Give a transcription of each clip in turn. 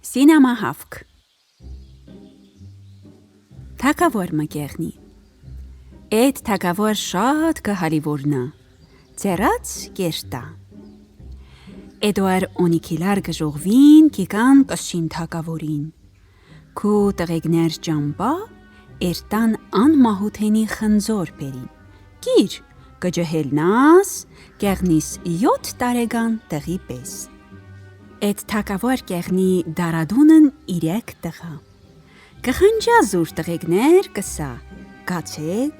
Սինամահավք Թագավոր մկեղնի Էդ թագավոր շատ կհարիվորնա Ձերած կերտա Էդուար օնիքիլար գժողվին կիկան կշին թագավորին Քու տղեգներ ճամպա Էրտան անմահութենի խնձոր պերին Կիր կջհելնաս կեղնիս 7 տարեգան տղի պես Էդ թագավոր կեղնի դարադունն 3 տղա Կխնջա զուր տղեգներ կսա Գացեք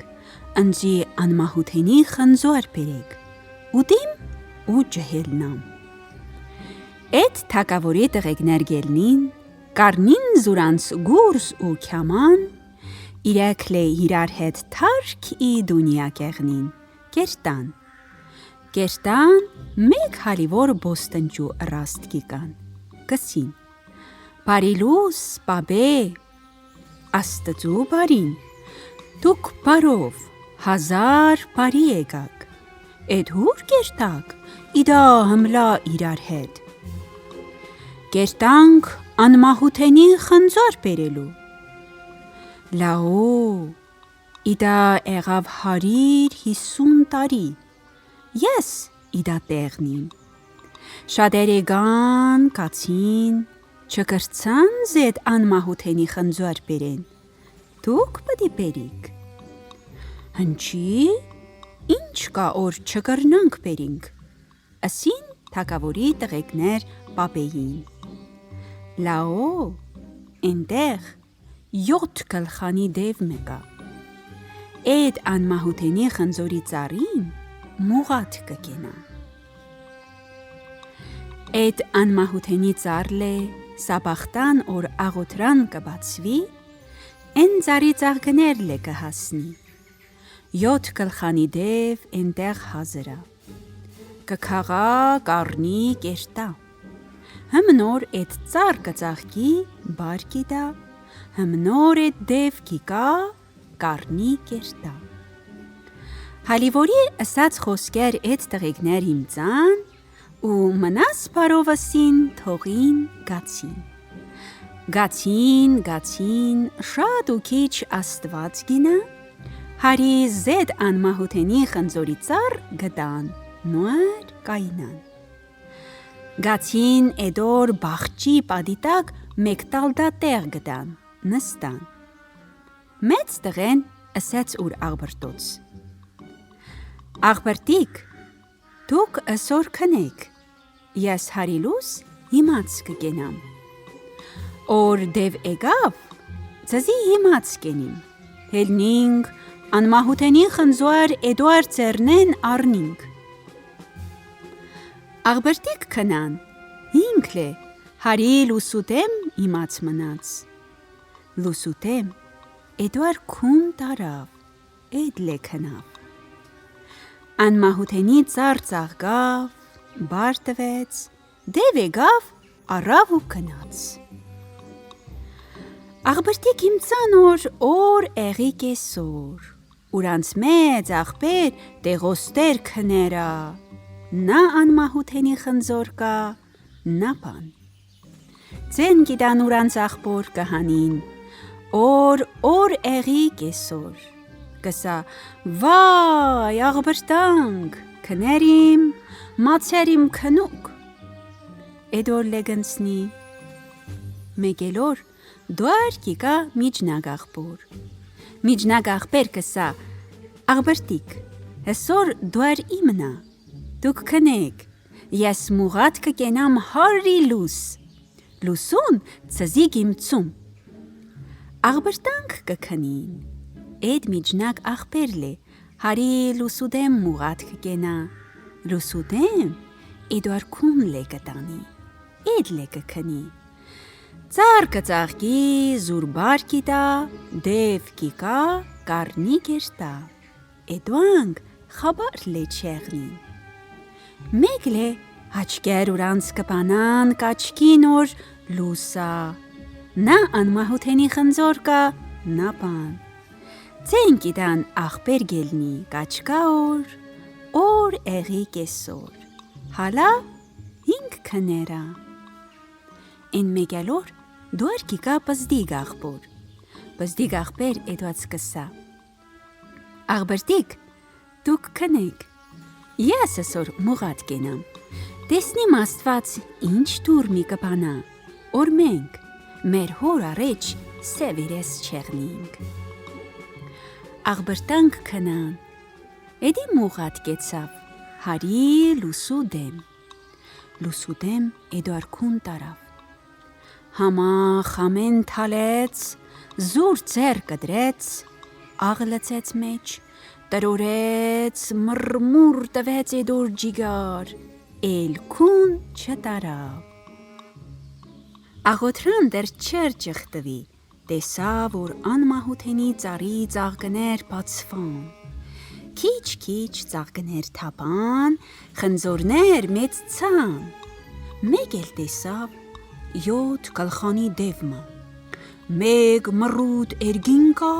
ընջի անմահութենի խնձոր պերեք Ուտիմ ու ջհելնամ Էդ թագավորի տղեգներ գելնին Կարնին զուրանց գուրս ու կյաման Իրեքլե իրար հետ թարք ի դունյա կեղնին Կերտան Կերտան մեկ հարիվոր բոստնջու ռաստ կիկան Կսին Բարիլուս բաբե Աստծու բարին Դուք բարով 1000 բարի եկակ Էդ հուր կերտակ Իդա հմլա իրար հետ Կերտանք անմահութենի խնձոր պերելու Լաո Իդա եղավ 150 տարի Ես իդա տեղնին Շատեր եկան կացին Չկրցան զեդ անմահութենի խնձոր պերեն Դուք պդի պերիք Հնչի ինչ կա որ չկրնանք պերինք Ասին թագավորի տղեկներ պապեին Լաո Էնտեղ 7 գլխանի դև մեկա Էդ անմահութենի խնձորի ծառին մուղատ կկենա Էդ անմահութենի ծառլե սաբախտան որ աղոտրան կբացվի Են ծառի ծաղկներլե կհասնի 7 գլխանի դև էնտեղ հազրա Կքաղա կարնի կերտա Հմնոր էդ ծառ կծաղկի բար կիդա Հմնոր էդ դև կիկա կարնի կերտա Հալիվորի ըսած խոսքեր էդ տղեգներ իմծան ու մնաս բարովասին թողին գացին Գացին շատ ու քիչ աստված գինա Հարի զեդ անմահութենի խնձորի ծառ գտան նոր կայնան Գացին էդոր բաղճի պադիտակ մեկ տալդա տեղ գտան նստան Մեծ տղեն ըսեց ուր աղբրտոց Աղբրտիկ, դուք ասոր կնեք, ես հարիլուս հիմաց կգենամ Որ դև էգավ, ձզի հիմաց կենիմ Հելնինք, անմահութենի խնձոր էդուար ծերնեն արնինք Աղբրտիկ կնան, հինքլե, հարի լուսուտեմ հիմաց մնաց Լուսուտեմ, էդուար քուն տարավ, էդլե կնավ Անմահութենի ծառ ծաղկավ, բար տվեց, դև եկավ, առավ ու կնաց Աղբրտիկ իմցան որ էղի կեսոր Ուրանց մեծ աղբեր տեղոստեր կները Նա անմահութենի խնձոր կա, նա բան Ձեն գիտան ուրանց աղբոր կհանին Որ էղի կեսոր Կսա վայ աղբրտանք Կներիմ մացերիմ կնուկ Էդոր լեգնցնի Մեգելոր դուար կիկա միջնակ աղբոր Միջնակ աղբեր կսա Աղբրտիկ հեսոր դուար իմնա Դուք կնեք Ես մուղատ կկենամ հարի լուս Լուսուն ծզիկ իմցում Աղբրտանք կքնին Էդ միջնակ աղբերլե, հարի լուսուդեմ մուղատ կգենա Լուսուդեմ, էդուար կուն լե կտանի, էդ լե կքնի Ծառ կծաղկի, զուրբար կիտա, դև կիկա, կարնի կերտա Էդուանք խաբար լե չեղնին Մեկ լե, հաչկեր ուրանց կպանան, կաչկին որ լուսա Նա անմահութենի խնձոր կա, նա բան Ձեն գիտան աղբեր գելնի կաչկա որ էղի կեսոր Հալա 5 քներա Են մեգալոր դուար կիկա պզդիգ աղբոր։ Պզդիգ աղբեր էդված կսա։ Աղբերտիկ, դուք կնեք։ Ես ասոր մուղատ կենամ։ Տեսնիմ աստված ինչ դուր մի կպանա, որ մենք մեր հոր առեջ սևիրես չեղնինք։ Աղբերտանք կնան, էդի մուղատ կեցավ, հարի լուսու դեմ էդուարքուն տարավ։ Համա խամեն թալեց, զուր ձեր կդրեց, աղլացեց մեջ, տրորեց, մրմուր տվեց էդոր ջիգար, էլքուն չտարավ։ Աղոթրան դեր չեր ճղտվի, տեսա, որ անմահութենի ծարի ծաղկներ բացվան, քիչ ծաղկներ թապան, խնձորներ մեծ ցան, մեկ էլ տեսավ 7 գլխանի դևմը, մեկ մռութ էրգին կա,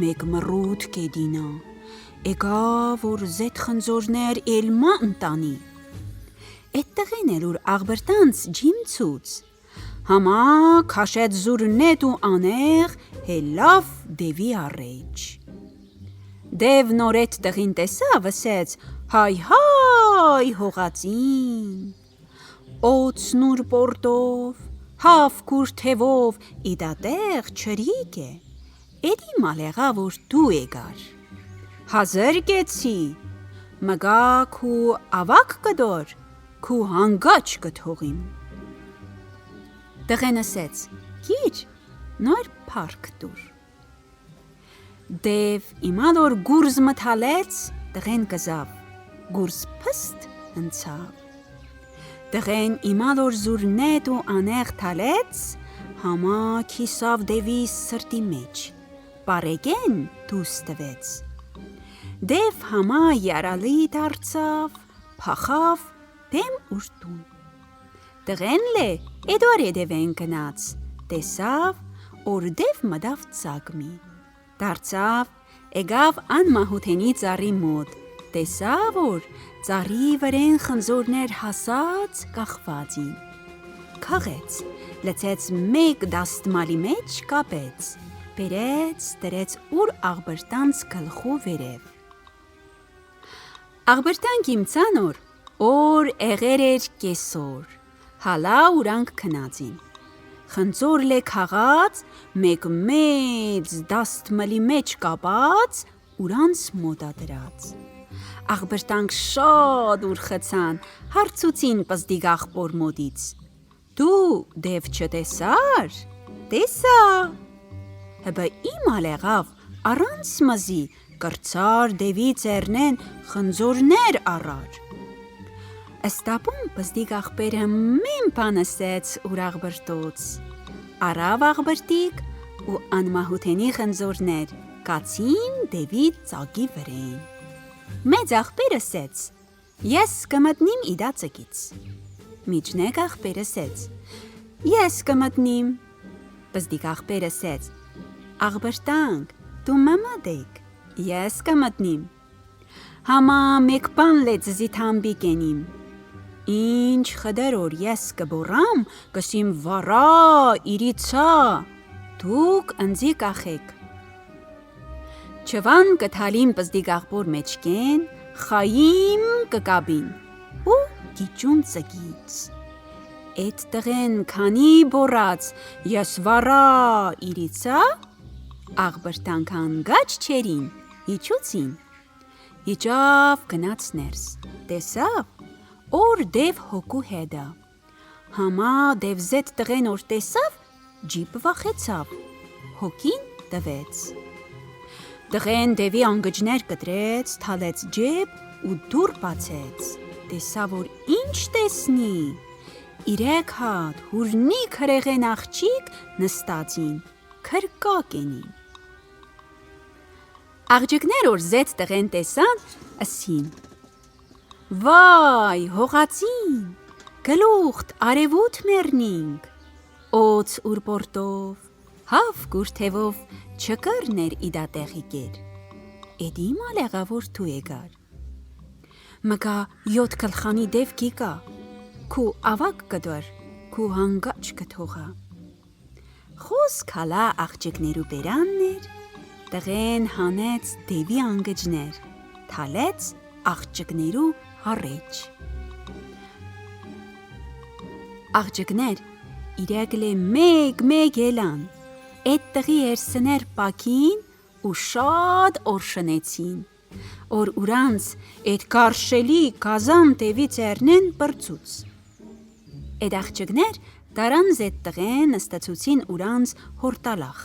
մեկ մռութ կեդինա, եկա, որ զետ խնձորներ էլմա ընտանի, էդ տղեն էլ ուր աղբերտանց ջիմցուց, համա քաշեց զուրնետ ու անեղ հելավ դևի առեջ։ Դև նորետ տղին տեսավ, ասեց, հայ հողածին, օծնուր պորտով, հավ կուր թևով, իդատեղ չրիկ է, էդի մալեղա, որ դու էգար, հազր կեցի, մգա քու ավակ կդոր, քու հանգաչ կթողիմ։ Տղեն ասեց, գիր, նոր պարկ դուր։ Դև իմալ որ գուրզ մթալեց, տղեն կզավ, գուրզ պստ ընցավ։ Տղեն իմալ որ զուրնետ ու անեղ թալեց, համա քիսավ դևի սրտի մեջ, պարեգեն դուս տվեց։ Դև համա յարալի դարձավ, փախավ դեմ ուրտուն։ Տղեն լե էդոր էդևեն կնաց, տեսավ, որ դև մդավ ծագմի, դարձավ, էգավ անմահութենի ծարի մոտ, տեսավ, որ ծարի վրեն խնձորներ հասած կախվածին, քաղեց, լցեց մեկ դաստմալի մեջ կապեց, բերեց, դրեց ուր աղբերտանց գլխու վերև։ Աղբերտանք իմցան որ էղեր էր կեսոր, հալա ուրանք կնածին, խնձոր լե քաղած, մեկ մեծ դաստմալի մեջ կապած, ուրանց մոտադրած։ Աղբերտանք շատ ուր խցան, հարցուցին պզդիգ աղբոր մոտից, դու դև չտեսար, տեսա, հբա իմ ալեղավ առանց մզի կրցար դևի ծերնեն խնձորներ առար։ Աստապում պզդիգ աղբերը մեն պանսեց ուր աղբերտոց, առավ աղբերտիկ ու անմահութենի խնձորներ կացին դևի ծագի վրեն։ Մեծ աղբեր ասեց, ես կմտնիմ իդա ծգից։ Միջնեկ աղբեր ասեց, ես կմտնիմ։ Պզդիգ աղբեր ասեց, աղբերտանք, դու մամադեք, ես կմտնիմ։ Համա մեկ բան լե ձզի թամբի կենիմ։ Ինչ խդեր որ ես կբորամ, կսիմ վառա, իրիցա, դուք ընձի կախեք։ Չվան կթալիմ պզդիգ աղբոր մեջկեն, խայիմ կկաբին, ու գիճուն ծգից։ Էդ տղեն քանի բորած, ես վառա, իրիցա, աղբերտանք հանգաչ չերին, իչուցին։ Իջավ գնաց ներս, տեսավ, որ դև հոգու հետա, համա դև զետ տղեն որ տեսավ, ջիպ վախեցավ, հոգին տվեց։ Տղեն դևի անգջներ կտրեց, թալեց ջեբ ու դուր բացեց, տեսավ որ ինչ տեսնի, 3 հատ հուրնիկ հրեղեն աղջիկ նստածին, քրկակ ենին։ Աղջիկներ որ զետ տղեն տեսան, ասին, վայ, հողածին, գլուխտ արևուտ մերնինք, օծ ուր պորտով, հավ կուր թևով չկրներ իդատեղի կեր, էդի մալեղա որ դու էգար։ Մգա 7 գլխանի դև գիկա, քու ավակ կդոր, քու հանգաչ կթողա։ Խոսք հալա աղջիկներու բերաններ, տղեն հանեց դևի անգջներ, թալեց աղջիկներու հարեջ։ Աղջիկներ իրեգլե մեկ ելան, էդ տղի երսներ պակին ու շատ օրշնեցին, որ ուրանց էդ կարշելի կազան տևի ծերնեն բրծուց։ Էդ աղջիկներ դարան զետ տղեն ստացուցին ուրանց հորտալախ։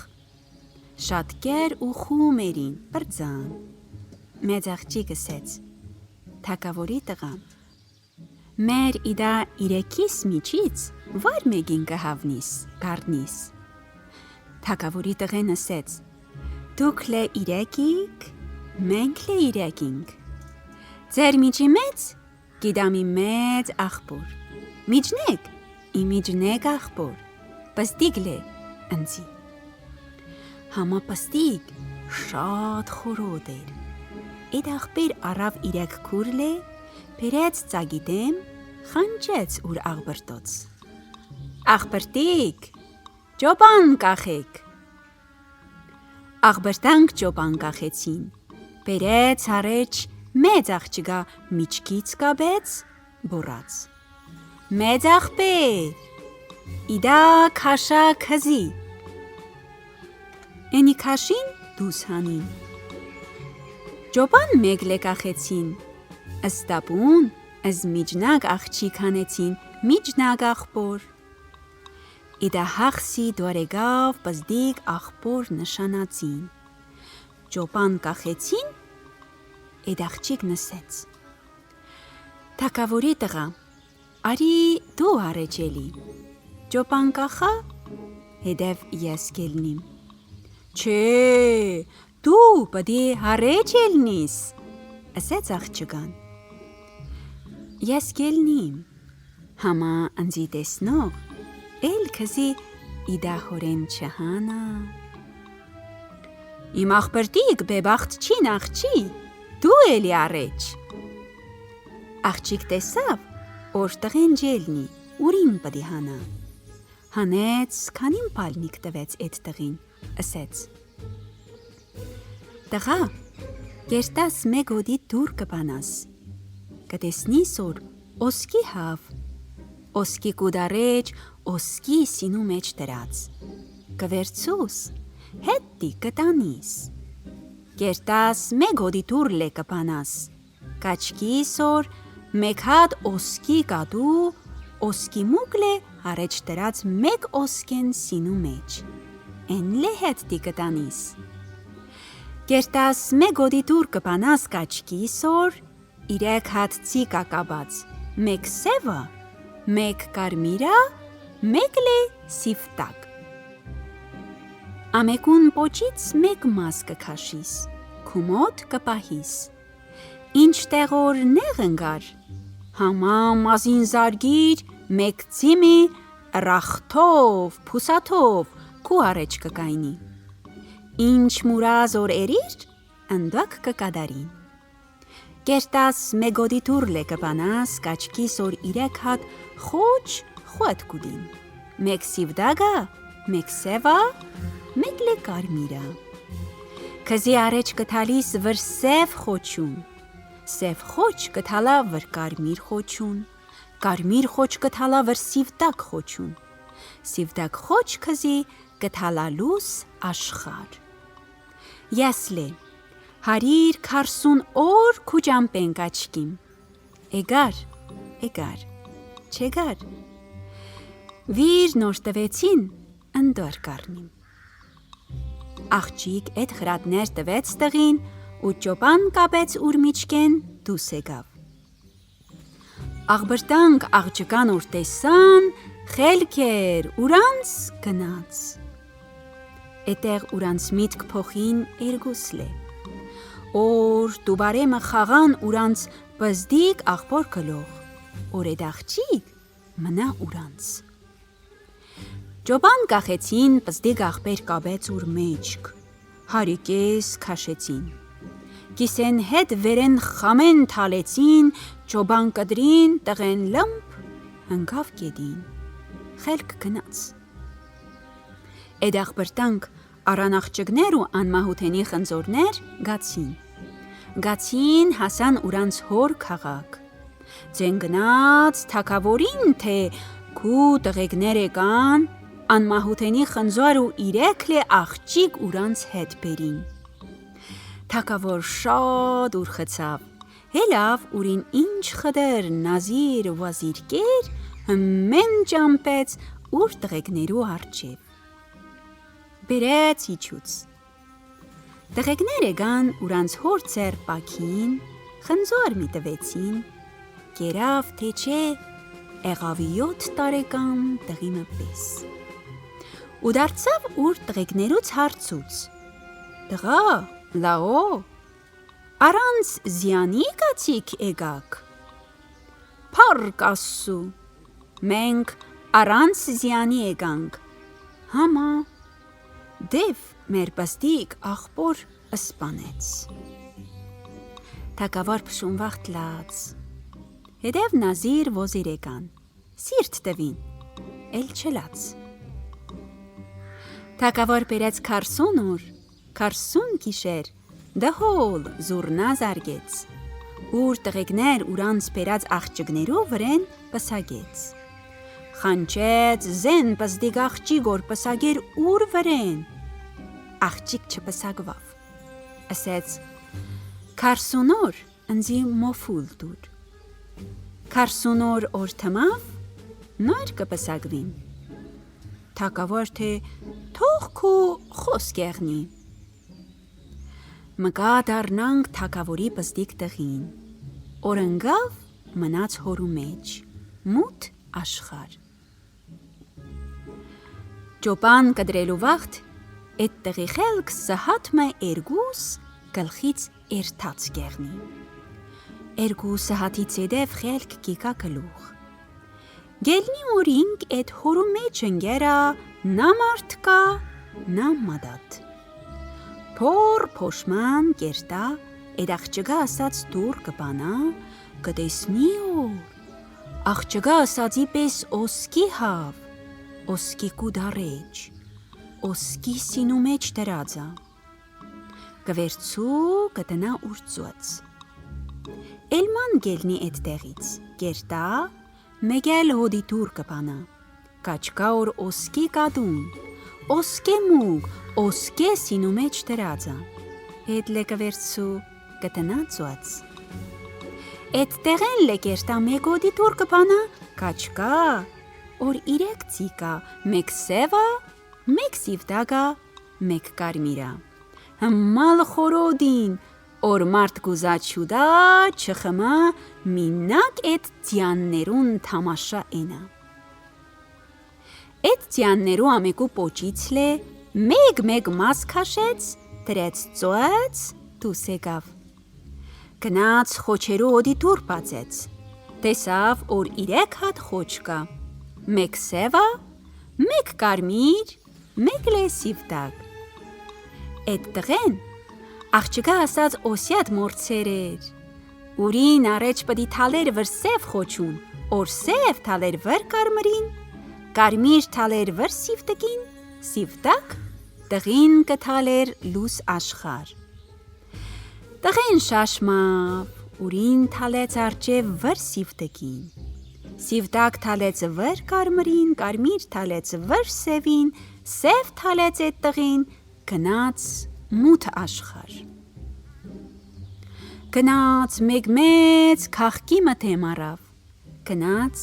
Շատ կեր ու խում երին, բրծան։ Մեծ աղջիկ ասեց, թակավորի տղան, մեր իդա իրեքիս միջից վար մեկին կհավնիս, գարնիս։ Թակավորի տղեն ասեց, դուք լե իրեքիք, մենք լե իրեքինք։ Ձեր միջի մեծ, գիդամի մեծ աղբոր, միջնեք, իմիջնեք աղբոր, պստիկ լե ընձի։ Համա պստիկ շատ խորոդ էր, էդ աղբեր առավ իրեք քուր լե, բերեց ծագի դեմ, խանջեց ուր աղբրտոց։ Աղբրտիկ, ճոպան կախեք։ Աղբրտանք ճոպան կախեցին, բերեց հարեջ մեծ աղջիկա միջկից կաբեց, բորած։ Մեծ աղբեր, իդա քաշա քզի։ Էնի քաշին դուս հանին։ Ճոպան մեկ լե կախեցին, աստապուն ըզ միջնակ աղջիկ հանեցին միջնակ աղբոր։ Իդա հախսի դորեգավ պզդիկ աղբոր նշանացին։ Ճոպան կախեցին, էդ աղջիկ նսեց։ Թակավորի տղա, արի դու արեջելի, ճոպան կախա, հետև ես կելնիմ։ Չէ, դու պդի հարեջ ելնիս, ասեց աղջկան։ Ես կելնիմ, համա ընձի տեսնող, էլ քզի իդա հորեն չհանա։ Իմ աղբրտիկ բեբախտ չի նախչի, դու էլի առեջ։ Աղջիկ տեսավ, որ տղեն ջելնի, ուրին պդի հանա։ Հանեց, քանին պալնիկ տվեց էդ տղին, ասեց. Տղա, գերտաս մեկ հոդի դուր կպանաս, կտեսնիս որոսկի հավ,ոսկի կուդարեջ,ոսկի սինու մեջ դրած, կվերցուս, հետի կտանիս, գերտաս մեկ հոդի դուր լե կպանաս, կաչկի սոր մեկ հատոսկի կադու,ոսկի մուկ լե հարեջ դրած մեկոսկեն սինու մեջ, են լե հետի կտանիս, գերտաս մեկ հոդի դուր կպանաս կաչկի սոր, իրեք հատ ծի կակաբած, մեկ սևը, մեկ կարմիրա, մեկ լե սիվտակ։ Ամեկուն պոչից մեկ մաս կքաշիս, կումոտ կպահիս, ինչ տեղոր նեղ ընգար, համա մազին զարգիր, մեկ ծիմի, ռախթով, պուսաթով, կու արեջ կկայնի, ինչ մուրազ որ երիր, ընդակ կկադարին։ Գերտաս մեկ հոդի դուր լե կպանաս, կաչկի սոր իրեք հատ խոչ խոտ կուդին, մեկ սիվդագա, մեկ սևա, մեկ լե կարմիրա։ Քզի արեջ կթալիս վր սև խոչուն, սև խոչ կթալա վր կարմիր խոչուն, կարմիր խոչ կթալա վր սիվդակ խոչուն, սիվդակ խոչ քզի կթալալուս աշխար։ Ես լե, հարիր 40 օր քու ճամպեն կաչկիմ, էգար, չեգար, վիր նոր տվեցին, ընդոր կարնիմ։ Աղջիկ էդ խրատներ տվեց տղին ու ճոպան կապեց ուր միջկեն դուս եկավ։ Աղբրտանք աղջկան ուր տեսան, խելքեր ուրանց գնաց։ Էտեղ ուրանց միտք փոխին երգուս լե։ Օր դուբարեմը խաղան ուրանց բզդիկ աղբոր կլող, որ էդ աղջիկ մնա ուրանց։ Ճոպան կախեցին, բզդիկ աղբեր կաբեց ուր մեջք, հարիկես քաշեցին, կիսեն հետ վերեն խամեն թալեցին, ճոպան կդրին, տղեն լմպ հնգավ կեդին, խելք գնաց։ Էդ աղբրտանք առան աղջկներ ու անմահութենի խնձորներ գացին հասան ուրանց հոր քաղաք։ Ձեն գնաց թագավորին, թե քու տղեկներ եկան, անմահութենի խնձոր ու 3 աղջիկ ուրանց հետ բերին։ Թագավոր շատ ուրխացավ, հելավ ուրին ինչ խդր նազիր վազիր կեր, հմեն ճամպեց ուր տղեկներու արջև։ Բերեց իջուց։ Տղեկներ եկան ուրանց հոր ծեր պաքին, խնձոր մի տվեցին, կերավ թե չէ եղավ 7 տարեկան տղի մպես։ Ու դարձավ ուր տղեկներուց հարցուց. «Տղա, լաո, առանց զյանի գացիք եկաք»։ «Փառք Աստծու, մենք առանց զյանի եկանք»։ «Համա, դև մեր պստիկ աղբոր սպանեց»։ Թագավոր փշունվաղ լաց, հետև նազիր ոզիր եկան, սիրտ տվին, էլ չլաց։ Թագավոր բերեց 40 օր, 40 գիշեր, դհոլ զուռնա զարգեց, ուր տղեկներ ուրանց բերած աղջկներու վրեն պսագեց։ Խանչեց զեն պզդիկ աղջիկ որ պսագեր ուր վրեն։ Աղջիկ չպսագվավ, ասեց 40 օր ընձի մոֆուլ դուր։ 40 օր թմավ, նոր կպսագվին։ Թագավոր թե թող քու խոսք եղնի։ Մկա դառնանք թագավորի պզդիկ տղին, օրընգավ մնաց հորու մեջ, մութ աշխար։ Ճոպան կդրելու վաղթ, էդ տղի խելք սահաթմը էրգուս գլխից երթաց գեղնի։ Էրգու սահաթից եդև խելք գիկա գլուխ։ Գելնի օրինք էդ հորու մեջ ընգերա նա մարդ կա, նա մադատ։ Փոր փոշման կերտա, էդ աղջկա ասած դուր կպանա, կտեսնի օր։ Աղջկա ասածի պեսոսկի հավ,Ոսկի կուդարեջ,ոսկի սինու մեջ դրածա, կվերցու կտնա ուրծուած։ Էլման գելնի էդ տեղից, կերտա, մեգել հոդի դուր կպանա, կաչկա որոսկի կադուն,ոսկե մուգ,ոսկե սինու մեջ դրածա, էդ լե կվերցու կտնա ծուած։ Էդ տեղեն լե կերտա մեկ հոդի դուր կպանա, կաչկա, որ 3 ծիկա, մեկ սևա, մեկ սիվտագա, մեկ կարմիրա։ Հմալ խորոդին, որ մարդ գուզաչուդա, չխմա, մինակ էդ ձյաններուն թամաշա ենա։ Էդ ձյաններու ամեկու պոչից լե, մեկ մաս քաշեց, դրեց ծոած, դուս եկավ։ Գնաց խոչերու հոդի դուր բացեց, տեսավ, որ 3 հատ խոչ կա, մեկ սևա, մեկ կարմիր, մեկ լե սիվտակ։ Էդ տղեն աղջկա ասած օսյատ մորցեր էր, ուրին առեջ պդի թալեր վր սև խոչուն, որ սև թալեր վր կարմրին, կարմիր թալեր վր սիվտակին, սիվտակ տղին կթալեր լուս աշխար։ Տղեն շաշմավ, ուրին թալեց արջև վր սիվտակին, սիվտակ թալեց վր կարմրին, կարմիր թալեց վր սևին, սև թալեց էդ տղին, գնաց մութ աշխար։ Գնաց մեծ քաղքի մթեմ առավ, գնաց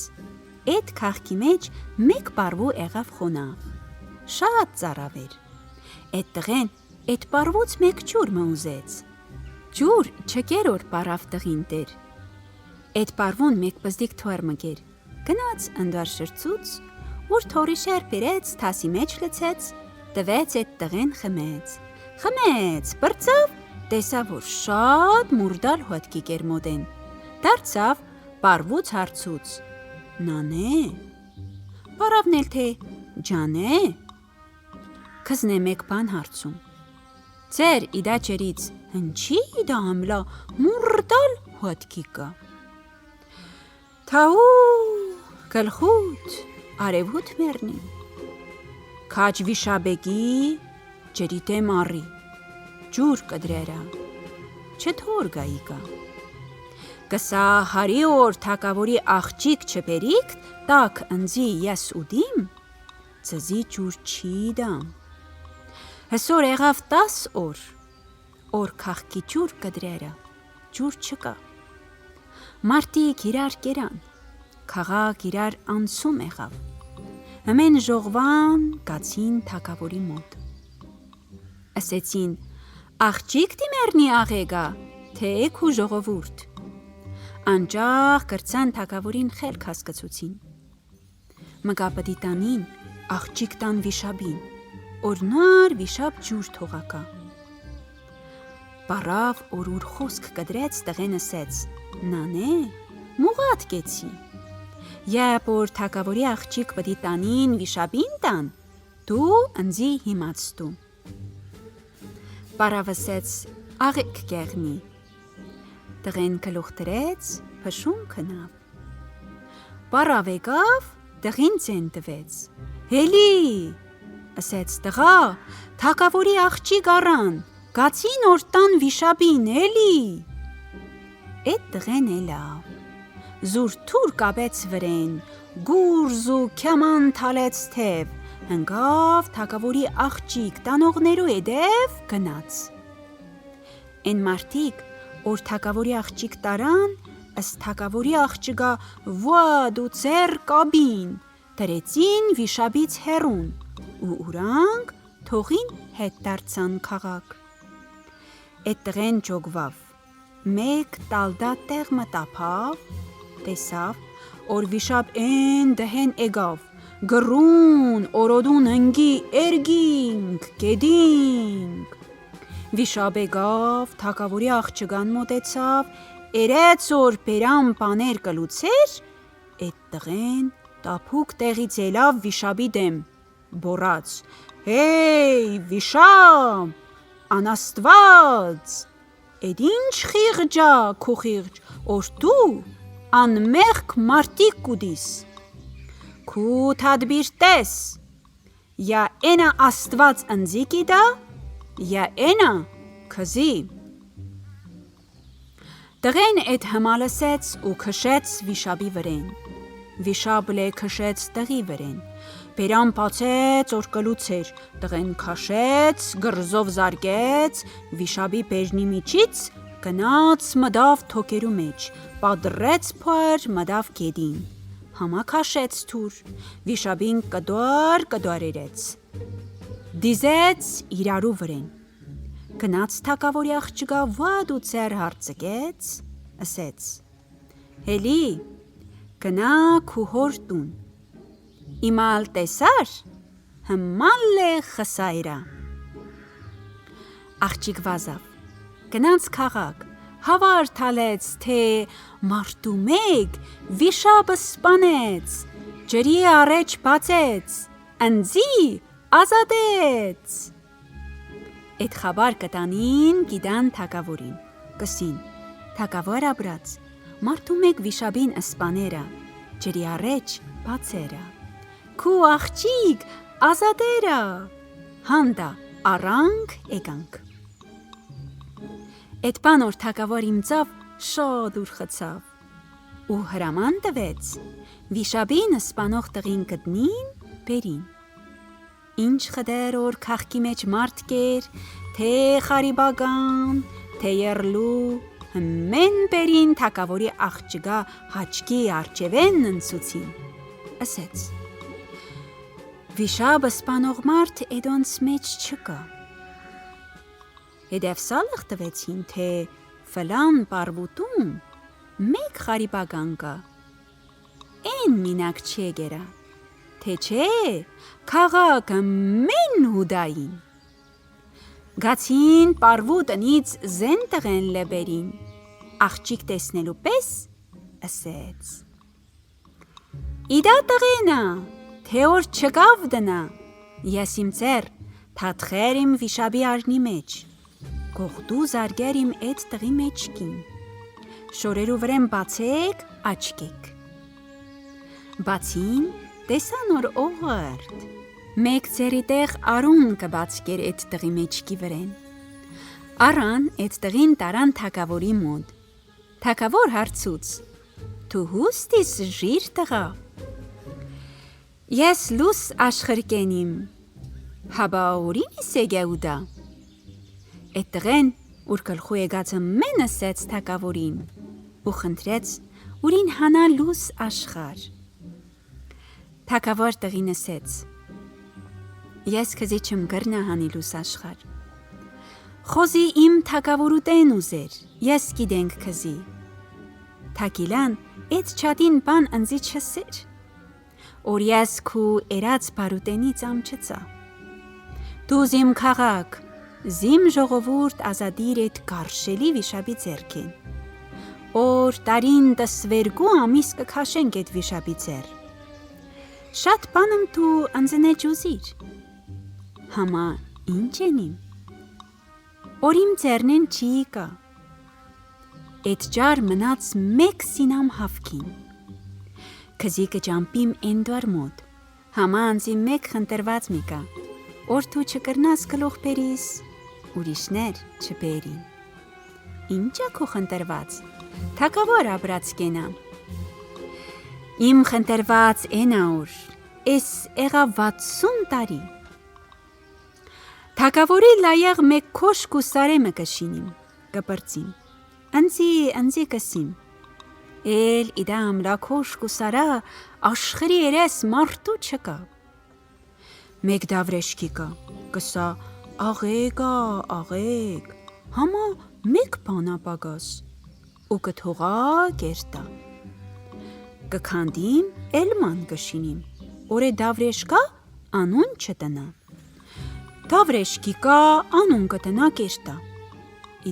էդ քաղքի մեջ մեկ պարվու եղավ խոնավ, շատ ծարավ էր։ Էդ տղեն էդ պարվուց մեկ ջուր մը ուզեց, ջուր չկեր որ պարավ տղին տեր։ Էդ պարվուն մեկ պզդիկ թուար մգեր, գնաց ընդվար շրծուց, որ թորի շեր բերեց, թասի մեջ լցեց, տվեց էդ տղեն խմեց, բրծավ, տեսավ որ շատ մուրդալ հոտքի կեր մոդեն, դարձավ պարվուց հարցուց, նանե, պարավն էլ թե ջանե, կզն է մեկ բան հարցում, ծեր իդա չերից, հնչի իդա ամլա մուրդալ հոտքի կա։ Թաու, գլխուտ, արևոտ մեռնին։ Քաջ վիշաբեկի ջրի դեմ առի, ջուր կդրերա, չթոր գայիկա։ Կսա հարի օր թակավորի աղջիկ չբերիք, տակ ընձի ես ուդիմ, ձզի ջուր չի դամ։ Հսոր եղավ 10 օր քաղքի ջուր կդրերա, ջուր չկա։ Մարդիկ իրար կերան, քաղաք իրար անցում եղավ։ Հմեն ժողվան գացին թակավորի մոտ։ Ասեցին, աղջիկ դիմերնի աղեգա, թե քու ժողովուրդ։ Անջախ կրցան թակավորին խելք հասկացուցին։ Մգապտի տանին աղջիկ տան վիշաբին, օրնար վիշապ ջուր թողակա։ Բարավ օրուր խոսք կդրեց տղեն ասեց, նանե, մուղատ կեցի։ Երբ որ թակավորի աղջիկ պտի տանին վիշաբին տան, դու ընձի հիմացտու։ Բարավ ասեց, աղեք գեղնի։ Տղեն գլուխ դրեց, փշում քնավ։ Բարավ եկավ, տղին ձեն տվեց։ Հելի, ասեց տղա, թակավորի աղջիկ առան, գացին որ տան վիշաբին, էլի։ Էդ տղեն էլավ, զուր թուր կապեց վրեն, գուրզ ու քաման թալեց թև, հնգավ թակավորի աղջիկ տանողներու էդև գնաց։ Են մարդիկ, որ թակավորի աղջիկ տարան, ըստ թակավորի աղջիկա վադ ու ծեր կաբին, դրեցին վիշաբից հեռուն, ու ուրանք թողին հետ դարձան քաղաք։ Էդ տղեն ջոգվավ, մեկ տալդա տեղ մտապավ, տեսավ, որ վիշապ են դհեն էգավ, գրուն, օրոդուն հնգի էրգինք, գեդինք։ Վիշապ եկավ, թակավորի աղջկան մոտեցավ, երեց որ բերան բաներ կլուծեր, էդ տղեն տափուկ տեղից ելավ վիշապի դեմ, բորած, հեյ վիշապ, անաստված, էդ ինչ խիղճա քու խիղճ, որ դու անմեղք մարդիկ կուդիս, քու թադբիր տես, յա ենա աստված ընձիկի դա, յա ենա քզի։ Տղեն էդ հմալսեց ու քշեց վիշապի վրեն, վիշապ լե քշեց տղի վրեն, բերան բացեց որ կլուծեր, տղեն քաշեց, գրզով զարկեց, վիշապի բեժնի միջից գնաց մդավ թոքերու մեջ, պատրեց փար մդավ գեդին, համա քաշեց թուր, վիշապին կդար երեց, դիզեց իրարու վրեն, գնաց թակավորի աղջկա վադ ու ծեր հարցկեց, ասեց, հելի, գնա քու հոր տուն, իմալ տեսար, հմալ է խսայրա։ Աղջիկ վազավ, գնաց քաղաք, հավար թալեց, թե մարդու մեկ վիշապը սպանեց, ջրի առեջ բացեց, ընձի ազատեց։ Էդ խաբար կտանին գիդան թակավորին, կսին, թակավոր աբրած, մարդու մեկ վիշաբին սպաներա, ջրի առեջ բացերա, քու աղջիկ ազատերա, հանդա առանք եկանք։ Էդ բան որ թակավոր իմծավ շատ ուր խցավ ու հրաման տվեց, վիշաբին սպանող տղին գտնին բերին։ Ինչ խդեր որ քաղքի մեջ մարդ կեր, թե խարիբական, թե երլու, հմեն բերին թակավորի աղջկա հաճկի արջևեն ընցուցին, ասեց, վիշաբը սպանող մարդ էդոնց մեջ չկա։ Հետև սալղ տվեցին, թե ֆլան պարվուտում մեկ խարիբական կա, են մինակ չէ գերա, թե չէ քաղաքը մեն հուդային։ Գացին պարվուտնից զեն տղեն լեբերին, աղջիկ տեսնելու պես ասեց, իդա տղենա, թե որ չկավ դնա, ես իմ ծեր, թատխեր իմ վիշաբի արնի մեջ, գողդու զարգեր իմ էդ տղի մեջքին, շորերու վրեն բացեք, աչկեք։ Բացին, տեսա նոր օղորդ։ Մեկ ծերի տեղ արուն կբացկեր այդ տղի մեջքի վրեն։ Արան այդ տղին տարան թակավորի մոտ։ Թակավոր հարցուց. «Դու հուստ ես ժիր տղա»։ «Ես լուս աշխրկենիմ»։ «Հաբա ուրին ես եկեուդա»։ Այդ տղեն, ուր գլխու եկածը մենը սեց թակավորին ու խնդրեց ուրին հանա լուս աշխար։ Թակավոր տղին ասեց. «Ես քզի չմ գրնա հանի լուս աշխար։ Խոզի իմ թակավորուտեն ուզեր, ես գիտենք քզի»։ Թակիլան այդ չատին բան ընձի չսեր, որ ես քու երած բարուտենից ամչծա։ Դու զիմ քաղաք, զիմ ժողովուրդ ազադիր այդ կարշելի վիշապի ձեռքին, որ տարին տսվերգու ամիս կքաշենք այդ վիշապի ձեռ։ Շատ բանում դու ընձնեջ ուզիր։ Համա ինչ ենիմ, որ իմ ձեռնեն չի կա։ Այդ ջար մնաց մեկ սինամ հավքին։ Քզի կջամպիմ էնդվար մոտ, համա անձի մեկ խնդրված մի կա, որ դու չկրնաս գլուխ բերիս, ուրիշներ չբերին։ Ինչա քո խնդրված, թակավոր աբրած կենա։ Իմ խնդրված էնա որ, ես եղա 60 տարի։ Թակավորի լայեղ մեկ քոշք ու սարեմը կշինիմ, կպրծիմ, ընձի կսիմ։ Էլ իդամ լա քոշք ու սարա աշխրի երես մարդու չկա։ Մեկ դավրեշքի կա, կսա աղեգա, աղեգ, համա մեկ բանա պագաս, ու կթողա գերտա։ Կքանդիմ, էլման կշինիմ, որ է դավրեշկա անուն չտնա։ Դավրեշքի կա անուն կտնա կերտա։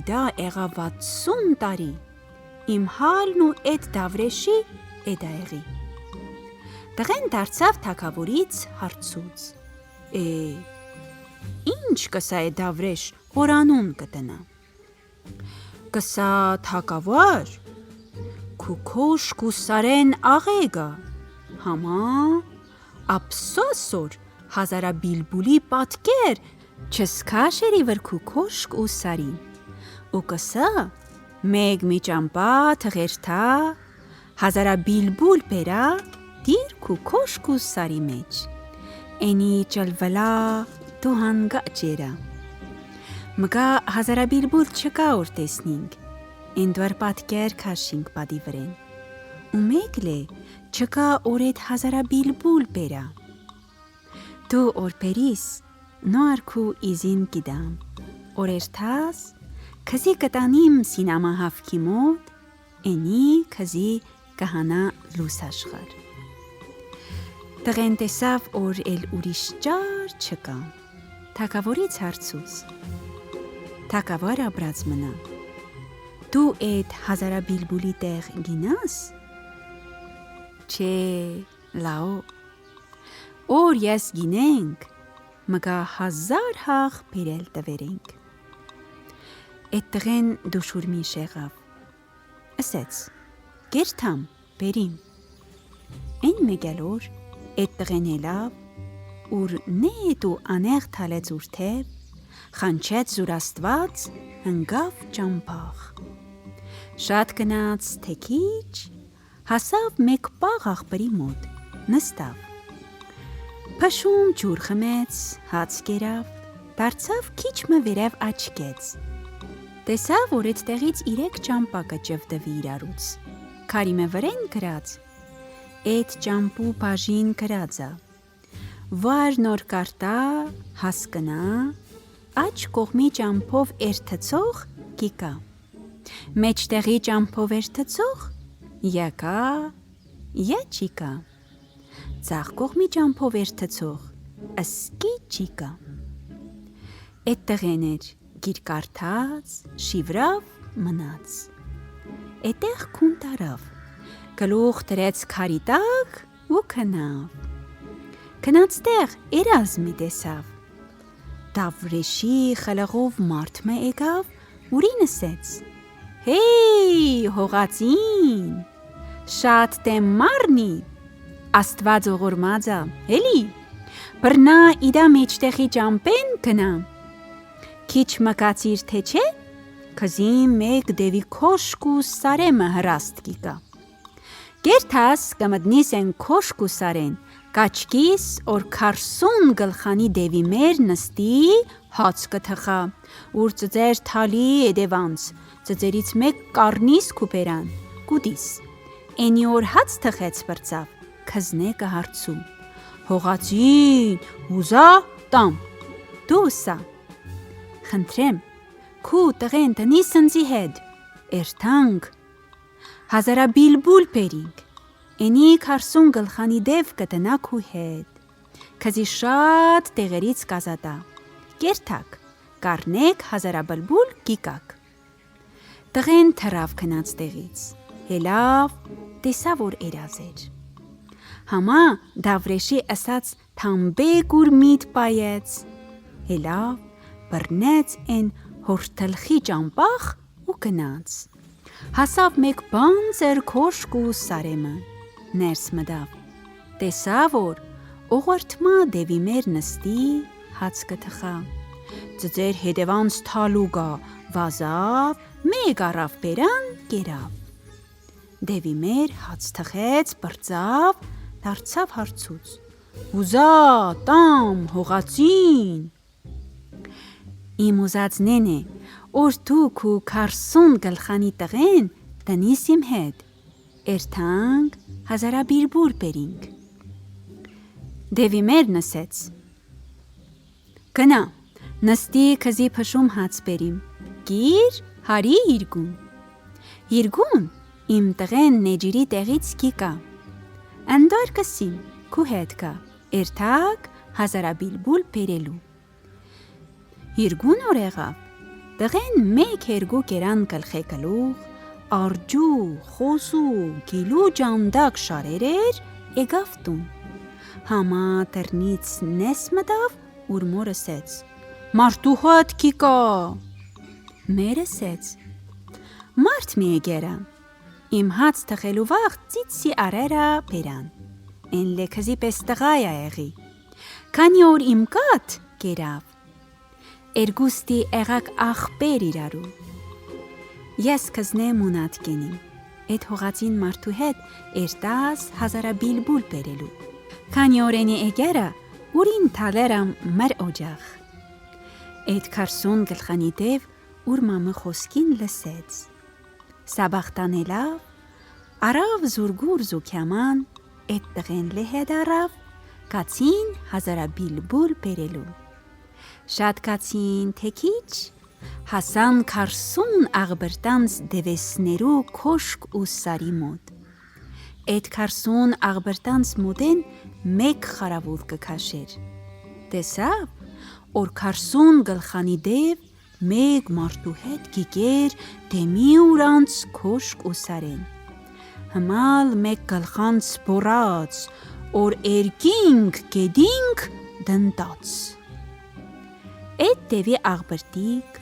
Իդա եղա 60 տարի, իմ հալն ու էդ դավրեշի էդա եղի։ Տղեն դարձավ թակավորից հարցուց. Ինչ կսա է դավրեշ, որ անուն կտնա։ Կսա թակավոր, քու քոշք ու սարեն աղեգա, համա ափսոսոր հազարաբիլբուլի պատկեր չսքաշերի վր քու քոշք ու սարին, ու կսա մեկ մի ճամպա թղերթա հազարաբիլբուլ բերա դիր քու քոշք ու սարի մեջ, էնի ճլվլա դու հանգա ջերա։ Մգա հազարաբիլբուլ չկա որ տեսնինք, էնդվար պատկեր քաշինք պատի վրեն, ու մեկ լե չկա որ էդ հազարաբիլբուլ բերա։ Դու որ բերիս, նոր քու իզին գիդամ, որ երթաս, քզի կտանիմ սինամա հավքի մոտ, էնի քզի կհանա լուս աշխար։ Տղեն տեսավ, որ էլ ուրիշ ջար չկա, թակավորից հարցուց. Թակավոր աբրած մնա, դու էդ հազարաբիլբուլի տեղ գինաս։ Չէ, լաո, որ ես գինենք, մգա 1000 հաղ բերել տվերենք։ Էդ տղեն դուշուր մի շեղավ, ասեց, գերթամ, բերիմ։ Են մեգալոր, էդ տղեն ելավ, ուր նետ ու անեղ թալեց ուրթև, խանչեց զուրաստված, հնգավ ճամպաղ։ Շատ գնաց թեքիչ, հասավ մեկ պաղ աղբրի մոտ, նստավ։ Փաշում ջուր խմեց, հաց կերավ, դարձավ քիչ մը վերև աչկեց։ Տեսավ, որ այդ տեղից 3 ճամպա կճվդվի իրարուց, քարիմը վրեն գրած, էդ ճամպու բաժին գրածա, վար նոր կարտա, հասկնա, աչ կողմի ճամփով երթծող գիկա, մեջտեղի ճամփով երթծող յակա, յաչիկա, ձախ կողմի ճամփով երթծող ասկի չիկա։ Էդ տղեն էր գիր կարդաց, շիվրավ մնաց։ Էտեղ քուն տարավ, գլուխ դրեց քարի տակ ու քնավ։ Քնած տեղ երազմի տեսավ։ Դավրեշի խլղով մարդ մը եկավ, ուրին ասեց. Հեյ, հողածին, շատ դեմ մարնի, Աստված ողորմածա, էլի, բռնա իդա մեջտեղի ճամպեն գնա, քիչ մկացիր թե չէ, քզին մեկ դևի քոշկ ու սարեմը հրաստ կիկա, գերթաս կմդնիս են քոշկ ու սարեն, կաչկիս որ 40 գլխանի դևի մեր նստի հաց կթխա, ուր ծծեր թալի էդևանց, ծծերից մեկ կարնիս կուպերան, կուտիս, էնի որ հաց թխեց բրծավ, քզնե կհարցու, հողացին, ուզա տամ, դու սա, խնդրեմ, քու տղեն տնի սնձի հետ, էրթանք, հազարաբիլբուլ պերինք, էնի 40 գլխանի դև կտնա քու հետ, քզի շատ տեղերից կազատա, կերթակ, կարնեք հազարաբլբուլ գիկակ, տղեն թրավ կնած տեղից, հելավ տեսա որ երազ էր, համա դավրեշի ասած թամբեկ ուր միտ պայեց, հելավ բռնեց են հորթլխի ճամպախ ու գնաց, հասավ մեկ բանձր քոշկ ու սարեմը, ներս մդավ, տեսա որ օղորթմա դևի մեր նստի հաց կթխա, ծծեր հետևանց թալուգա, վազավ, մեկ առավ բերան գերավ, դևի մեր հաց թխեց, բրծավ, դարձավ հարցուց, ուզա, տամ, հողացին, իմ ուզածնեն է, որ դուք ու 40 գլխանի տղեն տնիս իմ հետ, էրթանք հազարաբիլբուլ պերինք, դևի մեր նսեց, գնա, նստի քզի փշում հաց բերիմ, գիր հարի իրգուն իմ տղեն նեջիրի տեղից կիկա, ընդար կսիմ քու հետ կա, էրթակ հազարաբիլբուլ պերելու, իրգուն որ եղավ, տղեն մեկ հերգու կերան գլխե գլուխ, արջու, խոզու, գիլու ջանդակ շարեր էր, եկավ տուն, համա տրնից նես մտավ, ուր մորը սեց, մարդու հատ կիկա, մերը սեց, մարդ մի էգերա, իմ հաց թխելու վաղ ծիծի արերա բերան, են լեքզի պես տղայա եղի, քանի որ իմ կատ գերավ, Էրգուստի եղակ աղբեր իրարու, ես քզնե մունատ կենիմ, էդ հողացին մարդու հետ էրտաս հազարաբիլբուլ բերելու, քանի օրենի էգերը ուրին թալերամ մր օջախ, էդ 40 գլխանի դև ուր մամը խոսքին լսեց, սաբախտանելավ, արավ զուրգուր զուքյաման, էդ տղեն լեհեդ արավ, կացին հազարաբիլբուլ բերելու, շատ կացին թե քիչ, հասան 40 աղբրտանց դևեսներու քոշկ ու սարի մոտ, էդ 40 աղբրտանց մոտեն մեկ խարավուտ կքաշեր, տեսավ, որ 40 գլխանի դև մեկ մարդու հետ գիկեր դեմի ուրանց քոշկ ու սարեն, հմալ մեկ գլխանց բորած, որ էրկինք գեդինք դնտաց, էդ դևի աղբրտիկ,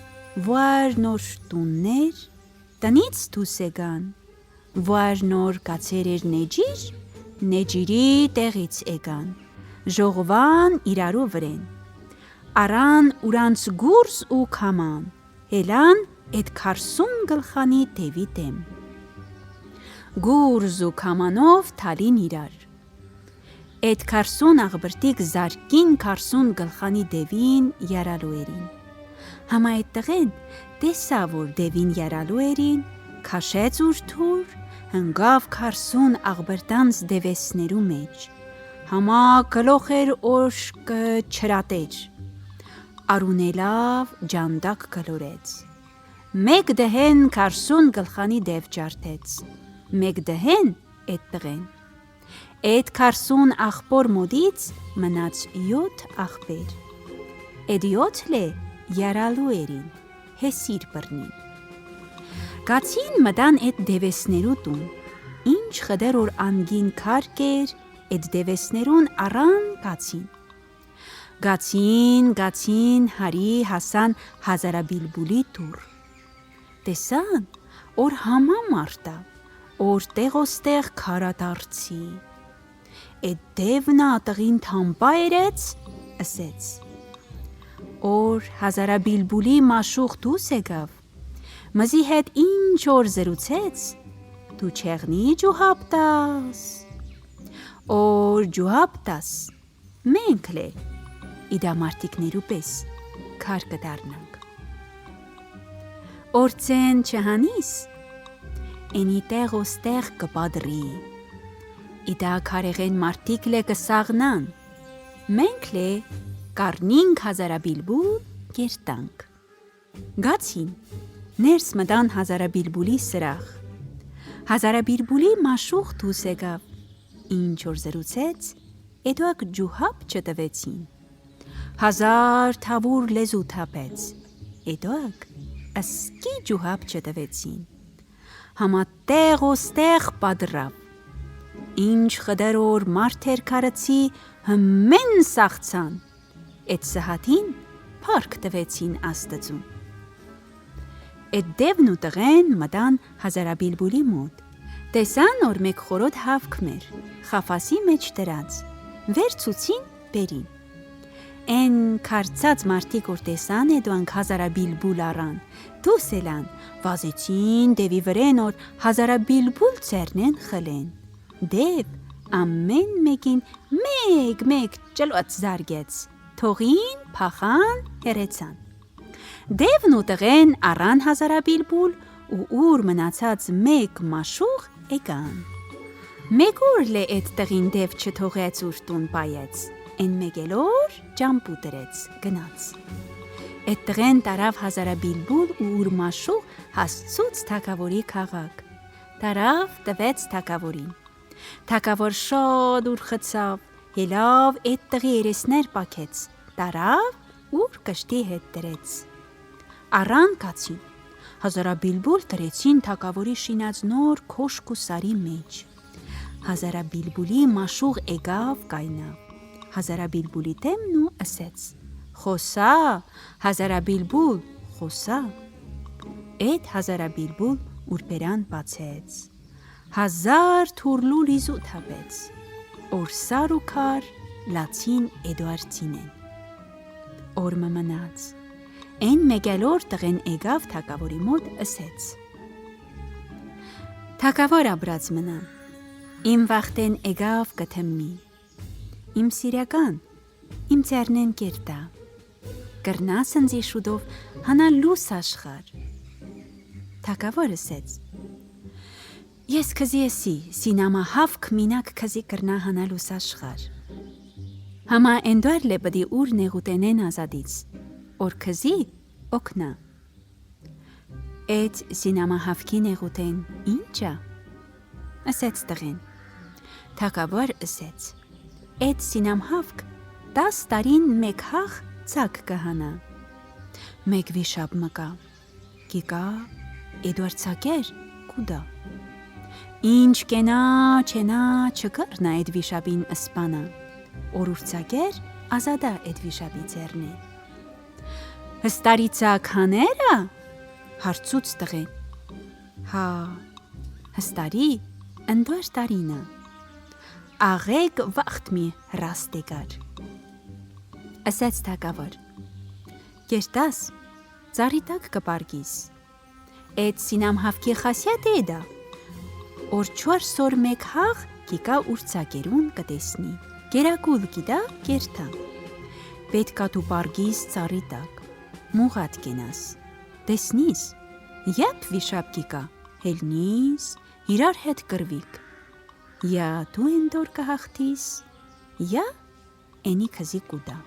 վար նոր տուններ, տնից դուս եկան, վար նոր կացեր էր նեջիր, նեջիրի տեղից եկան, ժողվան իրարու վրեն, արան ուրանց գուրս ու կաման, հելան էդ 40 գլխանի դևի դեմ, գուրս ու կամանով թալին իրար, էդ 40 աղբրտիկ զարկին 40 գլխանի դևին յարալու երին, համա էդ տղեն տեսա որ դևին յարալու երին, քաշեց ուրթուր, հնգավ 40 աղբրտանց դևեսներու մեջ, համա գլոխ էր օշկը չրատեր, արունելավ ջանդակ գլորեց, մեկ դհեն 40 գլխանի դև ջարդեց, մեկ դհեն էդ տղեն, էդ 40 աղբոր մոդից մնաց 7 աղբեր, էդ 7 լե յարալու երին, հեսիր բռնին, կացին մտան էդ դևեսներու տուն, ինչ խդեր որ անգին քարկ էր, էդ դևեսներուն առան կացին, գացին հարի հասան հազարաբիլբուլի դուր, տեսան, որ համա մարդա, որ տեղոստեղ քարադարձի, Էդ դևնա տղին թամպա երեց, ասեց. Օր հազարաբիլբուլի մաշուղ դուս եկավ, մզի հետ ինչ որ զրուցեց, դու չեղնի ջուհապտաս, օր ջուհապտաս, մենք լե, իդա մարդիկներու պես, քար կդառնանք, օրցեն չհանիս, ենի տեղ ոստեղ կպադրի, իդա քարեղեն մարդիկ լե կսաղնան, մենք լե կարնինք հազարաբիլբուլ կերտանք։ Գացին, ներս մտան հազարաբիլբուլի սրախ, հազարաբիլբուլի մաշուղ դուս եկավ, ինչ որ զրուցեց, էդոակ ջուհապ չտվեցին, հազար թավուր լեզու թապեց, էդոակ ասկի ջուհապ չտվեցին, համա տեղ ոստեղ պատրավ, ինչ խդարոր մարդեր կարացի հմեն սաղցան, էդ սահատին պարկ տվեցին աստծուն։ Էդ դևն ու տղեն մտան հազարաբիլբուլի մոտ, տեսան որ մեկ խորոտ հավք մեր, խաֆասի մեջ դրած, վերցուցին բերին։ Են կարծած մարդիկ որ տեսան էդոանք հազարաբիլբուլ առան, դուս էլան, վազեցին դևի վրեն որ հազարաբիլբուլ ծերնեն խլեն։ Դև ամեն մեկին մեկ ճլոց զարգեց, թողին, փախան, հերեցան։ Դևն ու տղեն առան հազարաբիլբուլ ու ուր մնացած մեկ մաշուղ եկան։ Մեկ ուր լե էդ տղին դև չթողեց ուր տուն պայեց, են մեգելոր ջամպու տրեց, գնաց։ Էդ տղեն տարավ հազարաբիլբուլ ու ուր մաշուղ հասցուց թագավորի քաղաք, տարավ տվեց թագավորին։ Թագավոր շատ ուր խցավ, ելավ էդ տղի երեսներ պակեց, տարավ ուր կշտի հետ տրեց։ Առան կացին, հազարաբիլբուլ տրեցին թագավորի շինած նոր քոշք ու սարի մեջ։ Հազարաբիլբուլի մաշուղ եկավ կայնավ, հազարաբիլբուլի դեմն ու ասեց. Խոսա, հազարաբիլբուլ, խոսա։ Էդ հազարաբիլբուլ ուրբերան բացեց, հազար թուրլու լիզու թապեց, օր սար ու քար լացին էդուարդցինեն։ Օրմը մնաց, են մեգալոր տղեն եկավ թագավորի մոտ ասեց. Թագավոր ապրած մնամ, իմ վախտեն եկավ կթմի, իմ սիրական, իմ ծերնեն կերտա, կրնաս ընձի շուտով հանա լուս աշխար։ Թագավոր ասեց. Ես քզի եսի, սինամա հավք մինակ քզի կրնա հանա լուս աշխար։ Համա էնդուար լե բդի ուր նեղուտենեն ազադից, որ քզի օգնա։ Էդ սինամա հավքի նեղուտեն ինչա, ասեց տղեն։ Թագավոր ասեց. Էդ սինամ հավք 10 տարին մեկ հաղ ցակ կհանա։ Մեկ վիշապ մկա, կիկա, էդուար ցակեր կուդա։ Ինչ կենա, չենա, չկրնա էդ վիշապին ասպանա, օրուր ցակեր ազադա էդ վիշապի ձեռնե։ Հստարի ցակ հաներա, հարցուց տղեն։ Հա, հստարի ընդվար տարինը, աղեկ վաղտ մի հրաստեկար։ Ասեց թագավոր. Կերտաս, ծառի տակ կպարգիս, էդ սինամ հավքի խասյատ է դա, որ 4 օր մեկ հաղ կիկա ուր ցակերուն կտեսնի, կերակուլ կիդա կերտա, պետքա դու պարգիս ծառի տակ, մուղատ կենաս, տեսնիս, յապ վիշապ կիկա, հելնիս, իրար հետ կրվիկ, յա դու ընդոր կհաղթիս, յա ենի քզի կուդա։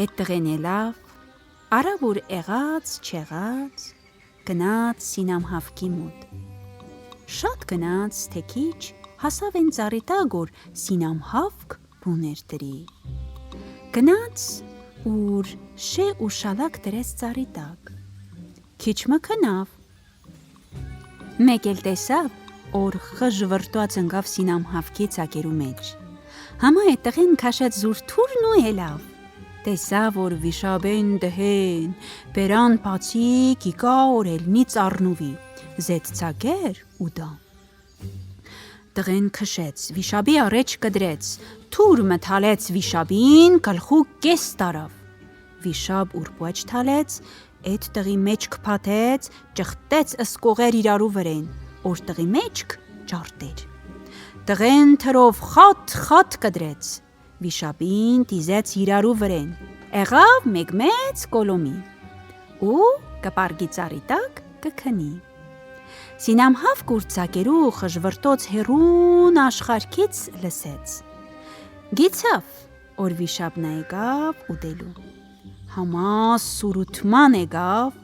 Էդ տղեն ելավ, արավ ուր եղած, չեղած, գնաց սինամ հավքի մոտ։ Շատ գնաց, թե քիչ, հասավ են ծառի տակ, որ սինամ հավք բուներ տրի։ Գնաց, ուր շե ու շալակ տրեց ծառի տակ։ Քիչ մը քնավ։ Մեկ էլ տեսավ, որ խժվրտված ընկավ սինամ հավքի ցակերու մեջ։ Համա էդ տղեն քաշեց զուրթուրն ու ելավ։ Տեսավ, որ վիշաբեն դհեն, բերան բացի կիկա օրելնի ծառնուվի, զետ ցակեր ու դա։ Տղեն քշեց, վիշապի առաջ կդրեց, թուրմը թալեց վիշապին, գլխու կես տարավ։ Վիշապ ուրբոչ թալեց, այդ տղի մեջ կփաթեց, ճխտեց ըսկողեր իրարու վրեն, որ տղի մեջք ճարտեր։ Տղեն թրով խատ կդրեց, վիշապին տիզեց իրարու վրեն, եղավ մեծ կոլոմի, ու կպարգի ծառի տակ կքնի։ Սինամհավ կուրծակերու խժվրտոց հերուն աշխարհքից լսեց։ Գիցավ, որ վիշապն եկավ ուտելու։ Համա սուրութման եկավ,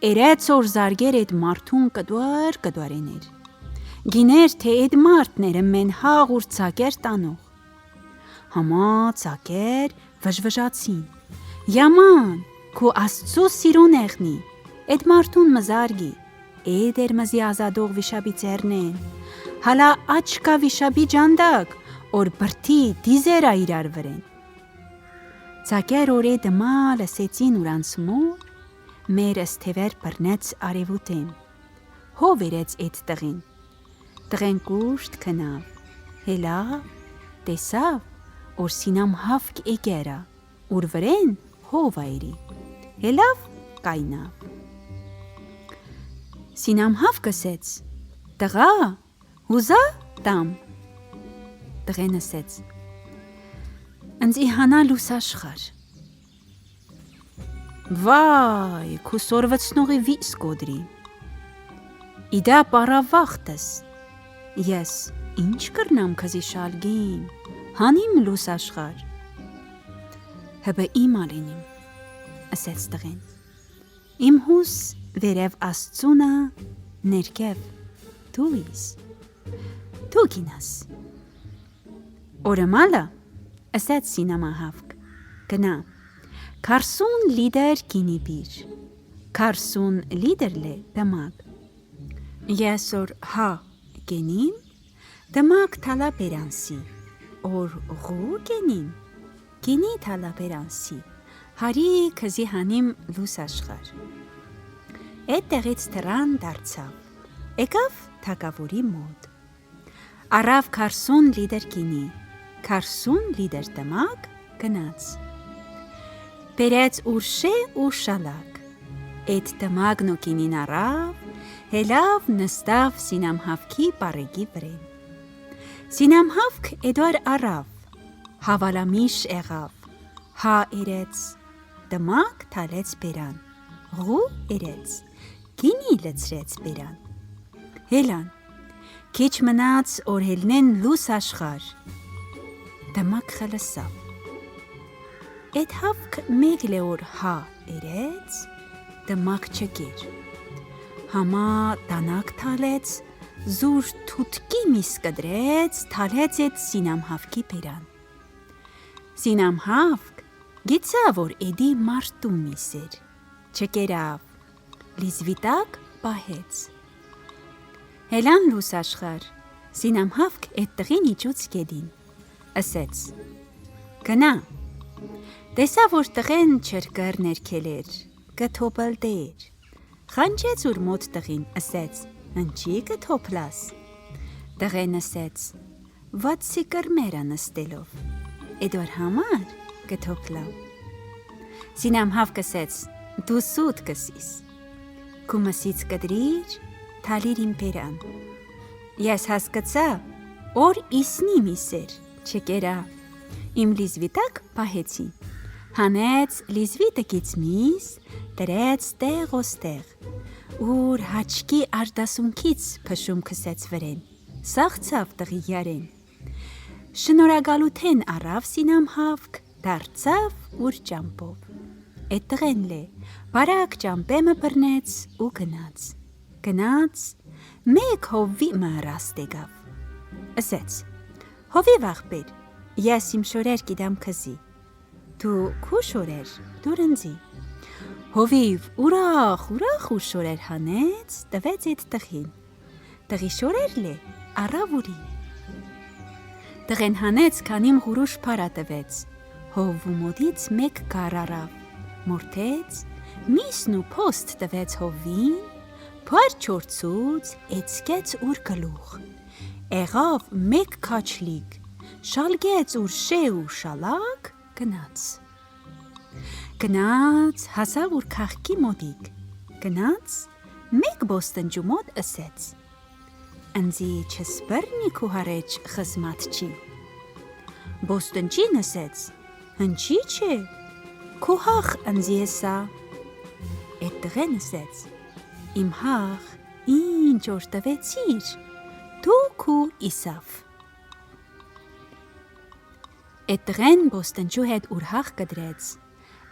երեց որ զարգեր այդ մարդուն կդուարեներ։ Գիներ թե այդ մարդները մեն հաղ ուր ծակեր տանող։ Համա ծակեր վժվժացին։ Yaman, քո Աստծո սիրուն եղնի, այդ մարդուն մզարգի, էդեր մզի ազադող վիշապի ծերնեն, հալա աչկա վիշապի ջանդակ, որ բրթի դիզերա իրար վրեն։ Ծակեր որ էդը մալ ասեցին ուրանց մոր, մեր ըսթևեր բրնեց արևուտեն, հով երեց էդ տղին, տղեն կուշտ կնավ, հելա տեսավ, որ Սինամհավ եկերա, ուր վրեն հով այրի, հելավ կայնավ։ Սինամհավ կսեց, տղա, հուզա տամ։ Տղեն ասեց, ընձի հանա լուս աշխար։ Վայ, քու սորվեցնողի վիս կոդրի։ Իդա պարավախտս, ես ինչ կրնամ քզի շալգին, հանիմ լուս աշխար։ Հբը իմ ալինիմ, ասեց տղեն, իմ հուս վերև Աստծունա ներքև դու իս, դու գինաս։ Օրմալը, ասեց Սինամահավ, գնա, 40 լիտր գինի բիր, 40 լիտր լե դմակ։ Ես որ հա գենիմ, դմակ թալա բերանսի, որ ղու գենիմ, գինի թալա բերանսի, հարի քզի հանիմ լուս աշխար։ Այդ տեղից թրան դարձավ, եկավ թագավորի մոտ։ Առավ 40 լիտր գինի, 40 լիտր դմակ գնաց։ Բերեց ուրշե ու շալակ, այդ դմակն ու գինին առավ, հելավ նստավ Սինամհավքի պարեգի վրեն։ Սինամհավք էդուար առավ, հավալամիշ եղավ, հա երեց, դմակ թալեց բերան, ղու երեց, գինի լցրեց բերան։ Հելան, քիչ մնաց որ հելնեն լուս աշխար, դմակ խլսավ։ Էդ հավք մեկ լե որ հա երեց, դմակ չգեր։ Համա դանակ թալեց, զուր թութկի միս կդրեց, թալեց էդ Սինամհավքի բերան։ Սինամհավք գիցա որ էդի մարդու միս էր, չկերավ, լիզվիտակ պահեց։ Հելան լուս աշխար, Սինամհավք էդ տղին իջուց գեդին, ասեց, գնա, տեսա որ տղեն չրկր ներքել էր, կթոպլ դեր, խանչեց ուր մոտ տղին, ասեց, ընչի կթոպլաս։ Տղեն ասեց, վացի կրմերա նստելով, էդոր համար կթոպլամ։ Սինամհավք ասեց, դու սուտ կսիս, քու մսից կդրիր, թալիր իմ բերան։ Ես հասկացա, որ իսնի միսեր, չկերա, իմ լիզվիտակ պահեցի, հանեց լիզվիտակից միս, դրեց տեղ ոստեղ, ուր հաչկի արդասունքից փշում քսեց վրեն, սաղցավ տղի յարեն։ Շնորհակալութեն առավ Սինամհավք, դարձավ ուր ճամպով։ Էդ տղեն լե, բարակ ճամպեմը բռնեց ու գնաց, մեկ հովի մհրաստ եկավ, ասեց, հովի վաղբեր, ես իմ շորեր գիտամ քզի, դու քու շորեր, դուր ընձի։ Հովիվ ուրախ ու շորեր հանեց, տվեց էդ տղին, տղի շորեր լե, առավ ուրի։ Տղեն հանեց, քանիմ հուրուշ պարա տվեց, հովու մոտից մեկ կար առավ, մորթեց, միսն ու փոստ տվեց հովին, փար չորցուց, էցկեց ուր գլուխ, եղավ մեկ քաչլիկ, շալգեց ուր շե ու շալակ, գնաց, հասավ ուր քաղաքի մոտիկ, գնաց, մեկ բոստանջու մոտ ըսեց. Ընձի չսպրնի քու հարեջ խզմատ չի։ Բոստանջին ըսեց. հնչի չէ, քու հաղ ընձի էսա։ Էդ տղեն ըսեց. իմ հաղ ինչ որ տվեցիր, դու քու իսավ։ Էդ տղեն բոստանջու հետ ուր հաղ կդրեց,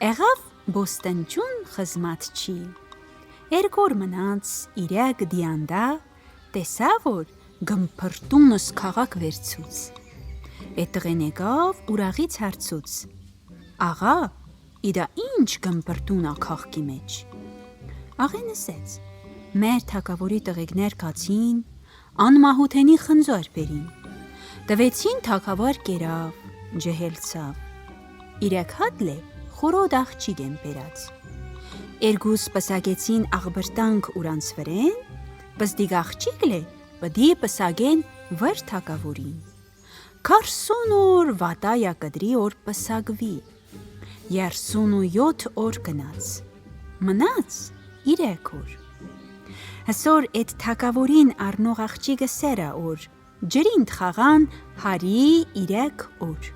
եղավ բոստանջուն խզմատ չի։ Երկոր մնաց իրակ դիանդա, տեսա որ գմփրտունս քաղաք վերցուց։ Էդ տղեն եկավ ուրաղից հարցուց. աղա, իդա ինչ գմփրտունա քաղքի մեջ։ Աղեն ըսեց. մեր թագավորի տղեկներ կացին, անմահութենի խնձոր բերին, տվեցին թագավոր կերավ, ջհելցավ, իրեք հատլե խորոդ աղջիկ են բերած։ Երգուս պսագեցին աղբրտանք ուրանց վրեն, պզդիգ աղջիկլե պդի պսագեն վր թագավորին։ 40 օր վատայա կդրի օր պսագվի, 37 օր գնաց, մնաց 3 օր։ Հսոր էդ թագավորին առնող աղջիկը սերա օր, ջրինդ խաղան հարի 3 օր։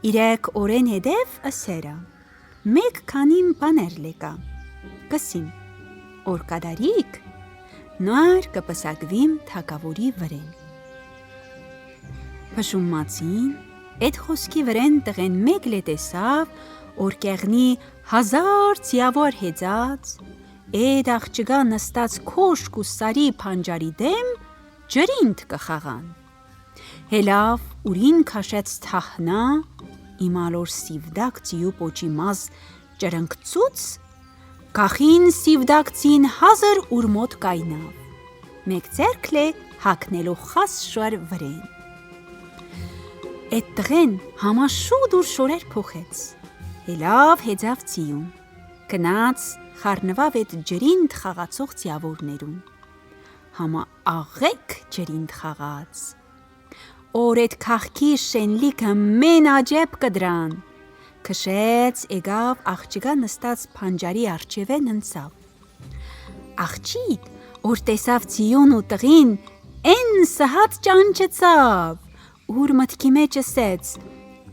3 օրեն հետև ըսերա, մեկ քանին բաներ լեկա, կսիմ, օր կադարիք, նար կպսակվիմ թագավորի վրեն։ Փշումացին, էդ խոսքի վրեն տղեն մեկ լետեսավ, օր կեղնի 1000 ցիավոր հեծած, էդ աղջկա նստած քոշկ ու սարի փանջարի դեմ ջրինդ կխաղան։ Հելավ ուրին քաշեց թահնա, իմալոր սիվդակ ծիու պոչի մազ ճրնկցուց, կախին սիվդակցին 1000 ուր մոտ կայնավ, մեկ ձերքլե հակնելով խաս շոր վրեն։ Էդ տղեն համաշուտ ուր շորեր փոխեց, հելավ հեծավ ծիուն, գնաց խառնվավ էդ ջրինդ խաղացող ծիավորներուն, համա աղեք ջրինդ խաղաց։ Օր էդ քաղքի շենլիքը մեն աջեպ կդրան, քշեց եկավ աղջիկա նստած փանջարի առջևեն ընծավ։ Աղջիկ, որ տեսավ ծիուն ու տղին, են սհած ճանճեցավ, ուր մտքի մեջ ըսեց.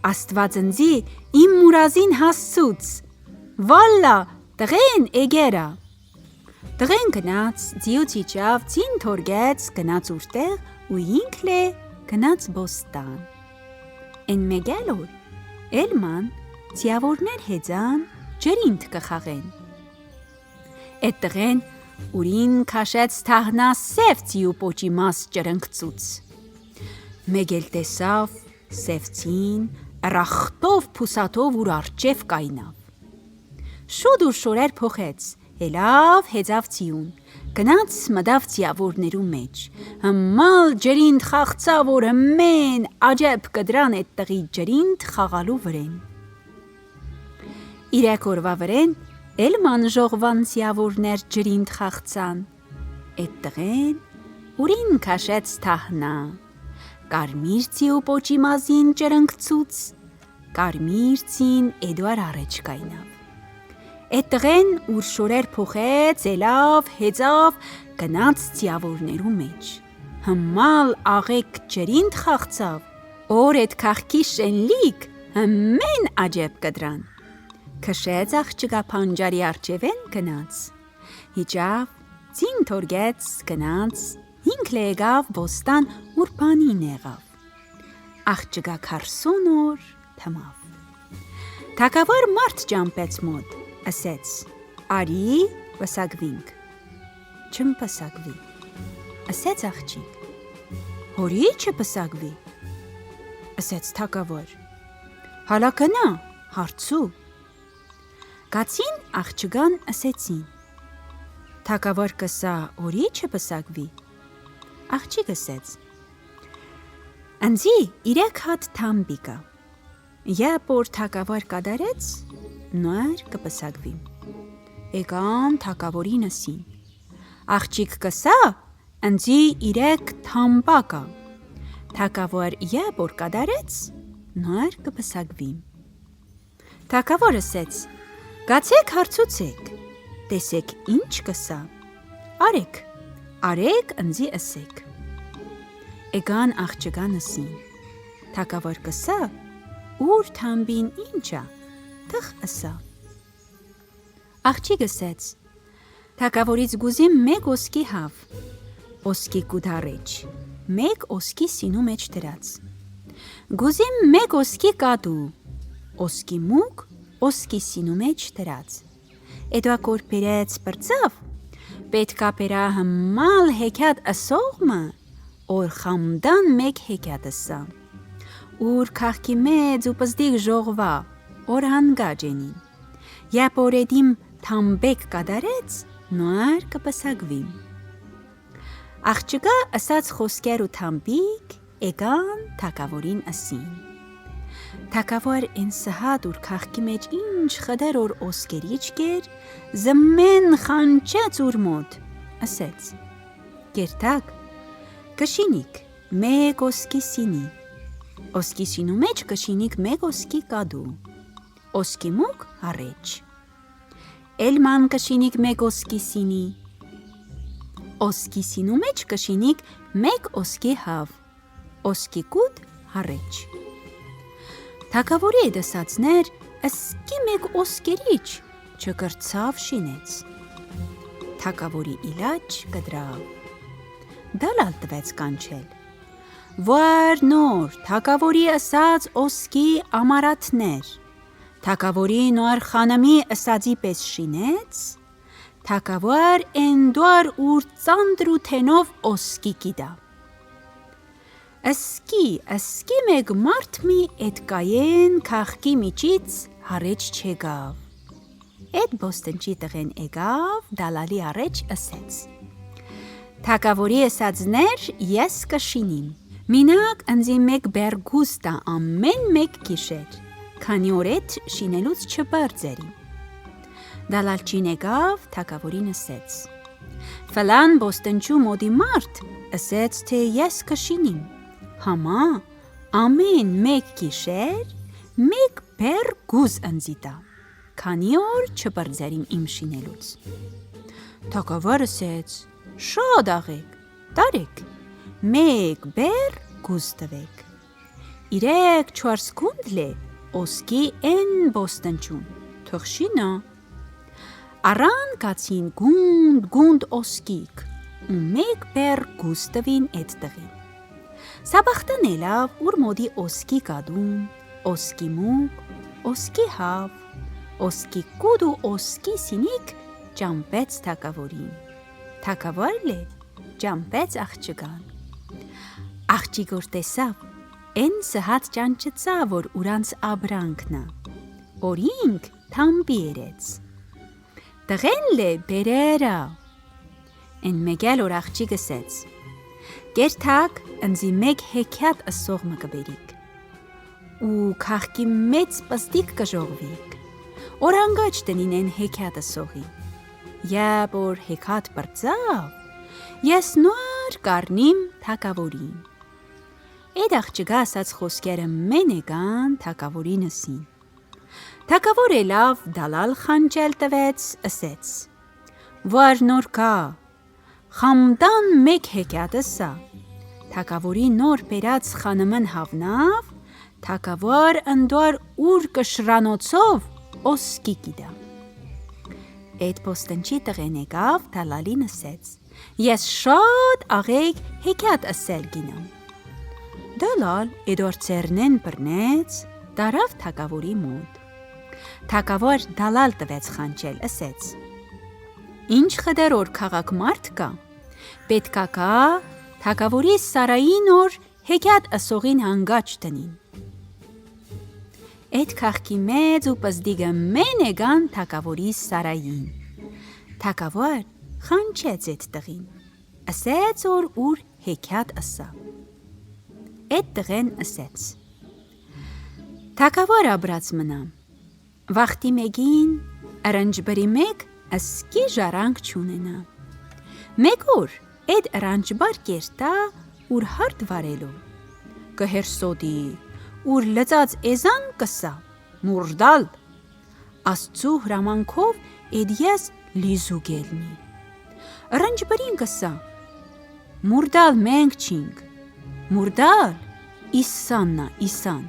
Աստված ընձի իմ մուրազին հասցուց, վալլա տղեն էգերա։ Տղեն գնաց, ձիուց իջավ, ձին թորգեց, գնաց ուրտեղ ու ինքլե գնաց բոստան։ Են մեգել օր, էլման ծիավորներ հեծան, ջրինդ կխաղեն։ Էդ տղեն ուրին քաշեց թահնա սև ծիու պոչի մաս ճրնկցուց։ Մեգել տեսավ, սևցին, ռախտով փուսատով ուր արջև կայնավ։ Շուտ ուր շորեր փոխեց, հելավ հեծավ ծիուն, գնաց մդավ ծիավորներու մեջ, հմալ ջրինդ խաղցավ որ հմեն աջեպ կդրան էդ տղի ջրինդ խաղալու վրեն։ 3 օրվա վրեն էլման ժողվան ծիավորներ ջրինդ խաղցան, էդ տղեն ուրին քաշեց թահնա, կարմիր ծիու պոչի մազին ճրնկցուց, կարմիր ծին էդուար առեջ կայնավ։ Էդ տղեն ուր շորեր փոխեց, ելավ, հեծավ, գնաց ծիավորներու մեջ, հմալ աղեք ջրինդ խաղցավ, օր էդ քաղքի շենլիք հմեն աջեպ կդրան։ Քշեց աղջկա փանջարի առջևեն գնաց, հիջավ, ձին թորգեց, գնաց, ինքլե եկավ բոստան ուր բանին եղավ։ Աղջկա 40 օր թմավ։ Թագավոր մարդ ճամպեց մոտ, ըսեց. արի պսակվինք։ Չմպսակվի, ըսեց աղջիկ։ Հորի չպսակվի, ըսեց թագավոր։ Հալա կնա, հարցու։ Կացին աղջկան ըսեցին. թագավոր կսա հորի չպսակվի։ Աղջիկ ըսեց. ընձի 3 հատ թամբի կա, երբ որ թագավոր կադարեց, նոր կպսակվի։ Եկան թագավորին ըսին. աղջիկ կսա, ընձի 3 թամբա կա։ Թագավոր երբ որ կատարեց, նոր կպսակվի։ Թագավոր ասեց. «Գացեք հարցուցեք, տեսեք ինչ կսա։ Արեք ընձի ասեք»։ Էգան աղջկան ասին. «Թագավոր կսա, ուր թամբին ինչա, թխ ասա»։ Աղջիկ ասեց. «Թագավորից գուզիմ 1 ոսկի հավ, ոսկի կուդարեջ, 1 ոսկի սինու մեջ դրած։ Գուզիմ 1 ոսկի կադու, ոսկի մուկ, ոսկի սինու մեջ դրած։ Էդվակոր բերեց բրծավ, պետքա բերա հմալ հեքիաթ ասողմը, որ խամդան 1 հեքիաթ ասա, ուր քաղքի մեծ ու պզդիկ ժողվա, որ հանգաջ ենին։ Երբ որ էդիմ թամբեկ կատարեց, նոր կպսակվի»։ Աղջկա ասած խոսքեր ու թամբիկ էգան թագավորին ասին։ Թագավոր են սհատ ուր քաղքի մեջ ինչ խդեր որ ոսկերիչ կեր, զմեն խանչեց ուր մոտ, ասեց. «Գերտակ, կշինիք 1 ոսկի սինի, ոսկի սինու մեջ կշինիք 1 ոսկի կադու, ոսկի մուկ հարեջ, էլման կշինիք 1 ոսկի սինի, ոսկի սինու մեջ կշինիք 1 ոսկի հավ, ոսկի կուտ հարեջ»։ Թագավորի այդ ասածներ ըսկի 1 ոսկերիչ չկրծավ շինեց։ Թագավորի իլաջ կդրավ։ Դալալ տվեց կանչել։ Վար նոր թագավորի ասած ոսկի ամարատներ, թագավորի նոր խանամի ասածի պես շինեց, թագավոր էնդուար ուր ծանդր ու թենով ոսկի կիդա։ Ըսկի 1 մարդ մի էդ կայեն քաղքի միջից հարեջ չեգավ։ Էդ բոստնջի տղեն էգավ, դալալի առաջ ասեց. «Թագավորի ասածներ ես կշինիմ, մինակ ընձի 1 բերգուստա ամեն 1 գիշեր, քանի օր էդ շինելուց չբարձերի»։ Դալալչին էգավ, թագավորին ասեց. «Ֆլան բոստնջու մոդի մարդ ասեց, թե ես կշինիմ, համա ամեն 1 գիշեր 1 բերգուզ ընձի տա, քանի օր չբարձերիմ իմ շինելուց»։ Թագավոր ասեց. «Շատ աղեք, տարեք, 1 բերգուզ տվեք, 3-4 գունդլե ոսկի են բոստնջուն, թող շինա»։ Առան կացին գունդ ոսկիք ու 1 բերգուզ տվին էդ տղին։ Սաբախտն էլավ ուր մոդի ոսկի կադուն, ոսկի մուկ, ոսկի հավ, ոսկի կուդ ու ոսկի սինիք ճամպեց թագավորին։ Թագավորն է ճամպեց աղջկան։ Աղջիկ որ տեսավ, են սհատ ճանճծա, որ ուրանց աբրանքնա, օրինք թամբի երեց։ Տղեն լե բերերա։ Են մեգել որ աղջիկ ասեց. «Գերտակ ընձի 1 հեքիաթ ասողմը կբերիք, ու քաղքի մեծ պզդիկ կժողվիք, որ հանգաջ տնին են հեքիաթ ասողի։ Երբ որ հեքիաթ բրծավ, ես նոր կառնիմ թագավորին»։ Էդ աղջկա ասած խոսքերը մենեգան թագավորին ասին։ Թագավոր էլավ դալալ խանջել տվեց, ասեց. «Վար նոր կա, խամդան 1 հեքիաթ ասա»։ Թագավորի նոր բերած խանմն հավնավ, թագավոր ընդուար ուր կշրանոցով ոսկի կիդա։ Էդ պոստնջի տղեն եկավ, դալալին ասեց. «Ես շատ աղեկ հեքիաթ ասել գինամ»։ Դալալ էդոր ծերնեն բռնեց, տարավ թագավորի մոտ։ Թագավոր դալալ տվեց խանջել, ասեց. «Ինչ խդեր որ քաղաք մարդ կա, պետքա կա թագավորի սարային օր հեքիաթ ասողին հանգաջ տնին»։ Էդ քաղքի մեծ ու պզդիկը մեն էգան թագավորի սարային։ Թագավոր խանչեց էդ տղին, ասեց որ ուր հեքիաթ ասա։ Էդ տղեն ասեց. «Թագավոր աբրած մնամ, վախտի մեկին առնջբրի մեկ ասկի ժարանք չունենա։ Մեկ օր Էդ առանջբար կերտա ուր հարդ վարելու, կհերսոդի, ուր լծած էզան կսա, մուրդալ, աստծու հրամանքով էդ ես լիզու գելնի, առանջբարին կսա, մուրդալ մենք չինք, մուրդալ իսաննա իսան,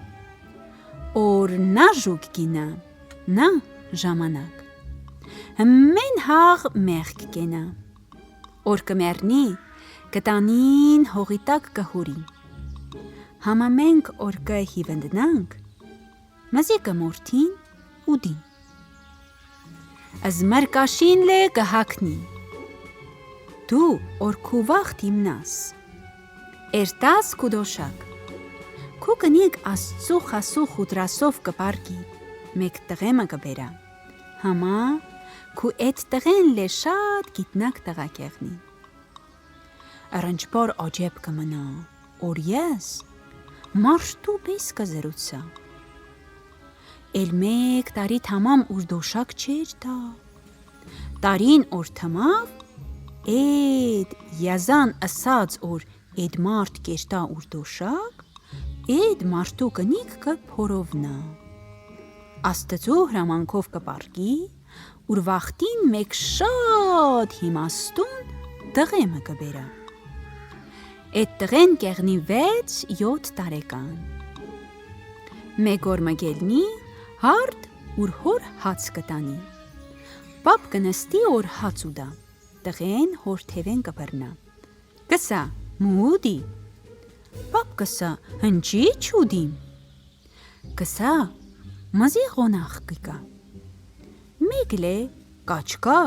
օր նա ժուկ գինա, նա ժամանակ, մեն հաղ մեղք կենա, օր կմերնի, կտանին հողի տակ կհուրի, համամենք օր կհիվնդնանք, մզի կմորթին ուդին, զմրկաշին լե կհակնի, դու օր քու վաղթ իմնաս, էրտաս քու դոշակ, քու կնիկ աստծու խասու խուտրասով կպարգի, մեկ տղեմը կբերա, համա քու էդ տղեն լե շատ գիտնակ տղակեղնի, առանջբար աջեբ կմնա, օր ես մարշտու պես կզրուցա, էլ մեկ տարի թամամ ուր դոշակ չեր դա, տարին օր թմավ, էդ յազան ասած օր էդ մարդ կերտա ուր դոշակ, էդ մարդու կնիկ կփորովնա, աստծու հրամանքով կպարգի, ուր վախտին մեկ շատ հիմաստուն տղեմը կբերա, էդ տղեն կեղնի 6-7 տարեկան, մեկ օր մգելնի, հարդ ուր հոր հաց կտանի, պապ կնստի օր հաց ուդա, տղեն հոր թևեն կբրնա, կսա մուդի, պապ կսա հնչի չուդիմ, կսա մզի ղոնախ կիկա, մեկ լե կաչկա,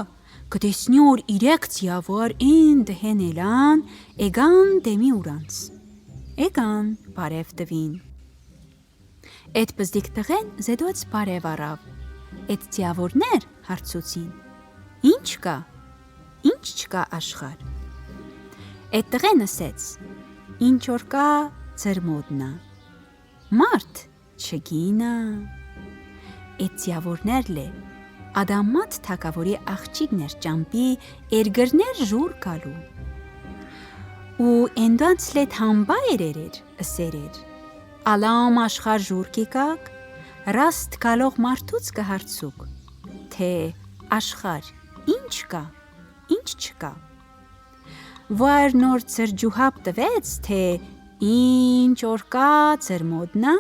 կտեսնի օր իրեկցիա որ են դհեն էլան, էգան դեմի ուրանց, էգան բարև տվին, էդ պզդիկ տղեն զեդոց բարև առավ, էդ ձիավորներ հարցուցին, ինչ կա, ինչ չկա աշխար, էդ տղեն ասեց, ինչ որ կա ձեր մոդնա, մարդ չգինա, էդ ձիավորներ լե, Ադամատ թակավորի աղջիկներ ճամպի էրգրներ ժուր կալու, ու էնդանց լետ համբա երեր ասերեր, ալամ աշխար ժուր կիկակ, ռաստ կալող մարդուց կհարցուկ, թե աշխար ինչ կա, ինչ չկա, վայր նոր ծր ջուհապ տվեց, թե ինչ որ կա ծր մոդնա,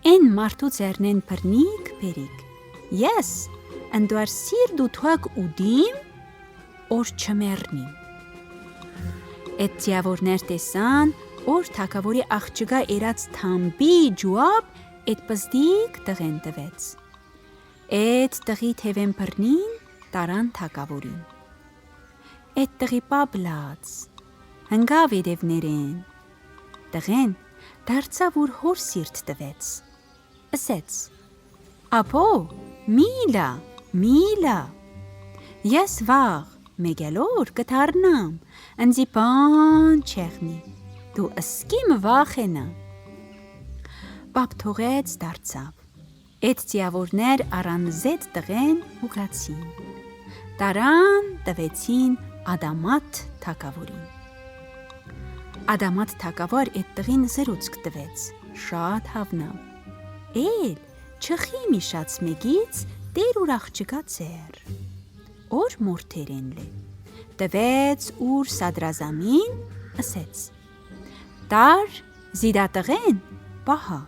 են մարդու ծերնեն պրնիկ պերիկ, ես ընդուար սիրդ ու թուակ ուդիմ, օր չմերնիմ, էդ ձիավորներ տեսան, օր թակավորի աղջգա երած թամբի ջուապ էդ պզդիկ տղեն տվեց, էդ տղի թևեն պրնին տարան թակավորին, էդ տղի պաբլած, հնգավ երևներեն, տղեն դարձավ ուր հոր սիրտ տվեց, ասեց, ապո միլա, ես վաղ մեգելոր կթարնամ, ընձի բան չեղնի, դու ասկիմ վախենա, պապ թողեց դարձավ, էդ ձիավորներ առանձետ տղեն ուղացին, տարան տվեցին Ադամատ թակավորին, Ադամատ թակավոր էդ տղին զրուցք տվեց, շատ հավնավ, էլ չխի միշած մեկից տեր ուր աղջկա ծեր, օր մորթերեն լե, տվեց ուր սադրազամին, ասեց, տար զիդատղեն պահա,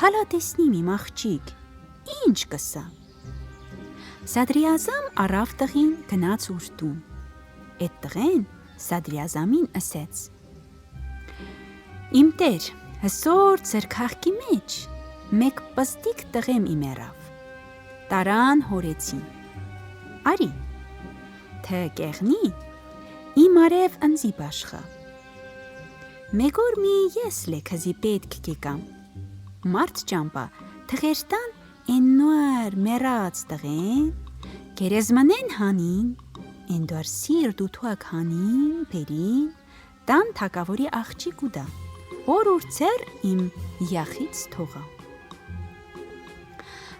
հալա տեսնիմ իմ աղջիկ, ինչ կսա, սադրիազամ առավ տղին գնաց ուրտուն, էդ տղեն սադրիազամին ասեց, իմ տեր, հսոր ծեր քաղքի մեջ, մեկ պստիկ տղեմ իմերավ, տարան հորեցին, արի, թե կեղնի, իմ արև ընձի բաշխա, մեգոր մի ես լե քզի պետք կեկամ, մարդ ճամպա, թղերտան են նուար մերած տղեն, գերեզմանեն հանին, են դուար սիրդ ու թուակ հանին, պերին, տան թակավորի աղջիկ ուդա, օր ուր ծեր իմ յախից թողա,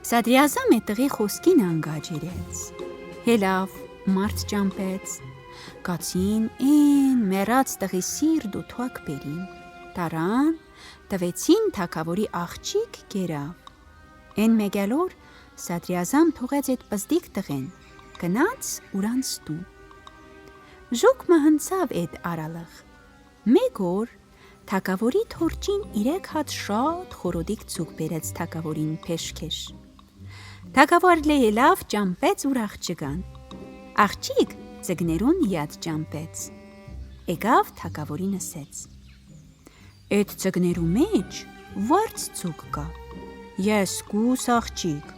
Սադրիազամ է տղի խոսքին անգաջ երեց, հելավ, մարդ ճամպեց, Կացին են մեռած տղի սիրտ ու թուակ բերին, տարան, տվեցին թագավորի աղջիկ գերավ։ Են մեկ օր Սադրիազամ թողեց այդ պզդիկ տղեն, գնաց ուրանց տուն։ Ժուկը հնցավ այդ արալղ։ Մեկ օր թագավորի թորջին 3 հատ շատ խորոդիկ ցուկ բերեց թագավորին փեշքեշ։ Թագավոր լեյլավ ճամպեց ուր աղջկան։ Աղջիկ ծգներուն իած ճամպեց։ Եկավ թագավորին ասեց. Այդ ծգներու մեջ վարձ ցուկ կա։ Ես կուս աղջիկ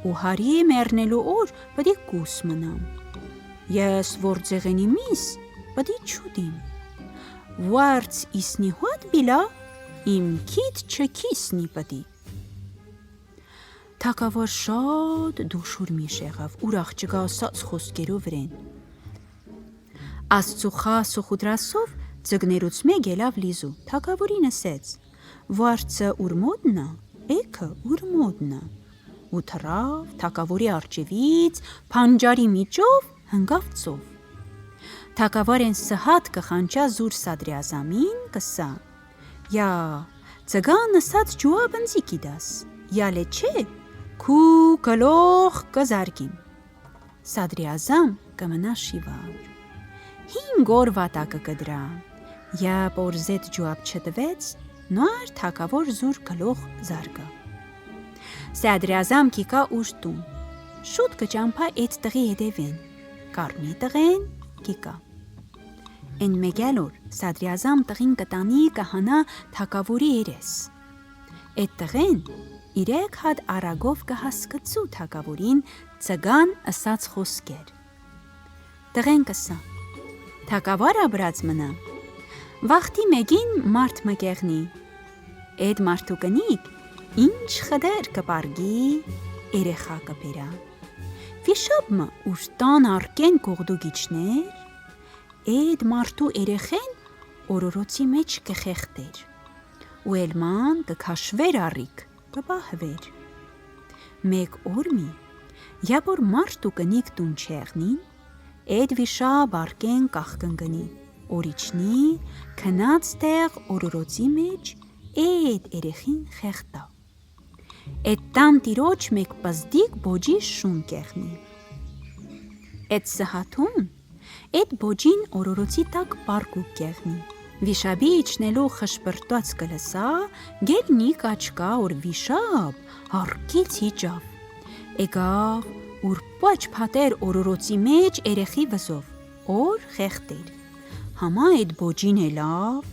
ու հարի մեռնելու օր պետք է կուս մնամ։ Ես որ ձեղենի միս պետք է չուդիմ։ Վարձ իսնի հոտ բիլա իմ քիթ չքիսնի պետք է։ Թագավոր շատ դուշուր մի շեղավ ուր աղջկա ասած խոսքերով վրեն։ Աստծու խաս ու խուդրասով ծգներուց մեկ ելավ լիզու, թագավորին ասեց. Վարձը ուր մոտնա, էքը ուր մոտնա։ Ու թռավ թագավորի արջևից, փանջարի միջով հնգավ ծով։ Թագավորեն սհատ կխանչա զուր Սադրիազամին կսա. Յա, ծգան ասած ջուա բնձիկի դաս, յալե չէ, քու գլող կզարգիմ։ Սադրիազամ կմնա շիվար։ 5 օր վատակը կդրա, երբ օրզետ ջուապ չտվեց, նոր թագավոր զուր գլող զարգա։ Սադրիազամ կիկա ուր տուն, շուտ կճամփա այդ տղի հետևեն, կարմի տղեն կիկա։ Են մեկ օր Սադրիազամ տղին կտանի կահանա թագավորի երես։ Այդ տղեն 3 հատ արագով կհասկացու թագավորին ծգան ասած խոսքեր։ Տղեն կսա. Թագավոր աբրած մնա։ Վախտի մեկին մարդ մկեղնի։ Այդ մարդու կնիկ ինչ խդեր կպարգի երեխա կբերա։ Վիշապը ուր տան արկեն կողդուգիչներ, այդ մարդու երեխեն օրորոցի մեջ կխեղտեր, ու էլման կքաշվեր առիկ, կբահվեր։ Մեկ օրմի, յաբոր մարդու կնիկ տուն չեղնին, այդ վիշապ արկեն կախկնգնի, օրիչնի, քնած տեղ օրորոցի մեջ այդ երեխին խեղտա։ Այդ տան տիրոջ մեկ պզդիկ բոջի շուն կեղնի։ Այդ սհաթուն, այդ բոջին օրորոցի տակ պարկուկ կեղնի։ Վիշապի իջնելու խշպրտված կլսա, գերնի կաչկա որ վիշապ արկից իջավ։ Եկավ ուր պաչ փատեր օրորոցի մեջ երեխի վզով, օր խեղտեր։ Համա այդ բոջին էլավ,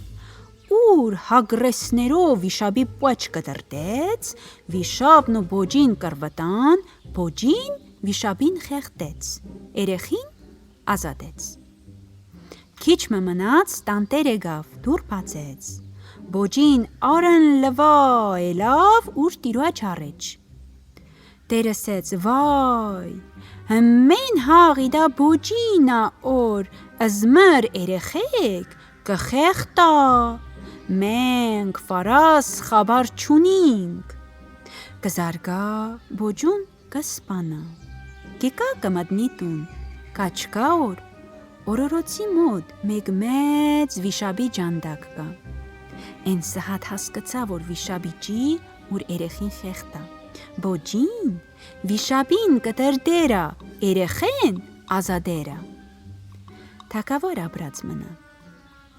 ուր հագրեսներով վիշապի պաչ կտրտեց, վիշապն ու բոջին կրվտան, բոջին վիշապին խեղտեց, երեխին ազատեց։ Քիչ մնաց տանտեր եկավ, դուր բացեց, բոջին արն լվա էլավ ուր տիրոջ առեջ։ Տեր ասեց, վայ, հմեն հաղի դա բոջինա օր ըզմր երեխեք կխեղտա, մենք վարաս խաբար չունինք, կզարգա բոջուն կսպանա, կիկա կմտնի տուն, կաչկա օր, օրորոցի մոտ մեկ մեծ վիշապի ջանդակ կա, են սհատ հասկացա, որ վիշապի ջի ուր երեխին խեղտա, բոջին վիշապին կտրդերա, երեխեն ազադերա։ Թագավոր աբրած մնա,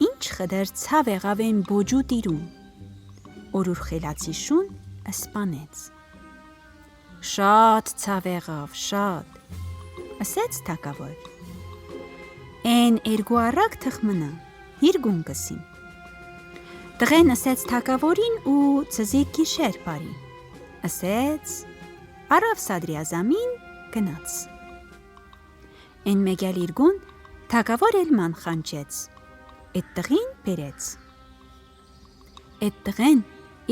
ինչ խդեր ցավ եղավ են բոջու տիրուն, օրուր խելացի շուն ասպանեց։ Շատ ցավ եղավ, շատ, ասեց թագավոր։ Են երկու առակ թխմնա, հիրգուն կսին։ Տղեն ասեց թագավորին ու ծզիկ գիշեր բարի, ասեց, արավ Սադրիազամին գնաց։ Են մեգալ իրգուն թագավոր էլման խանչեց, այդ տղին բերեց։ Այդ տղեն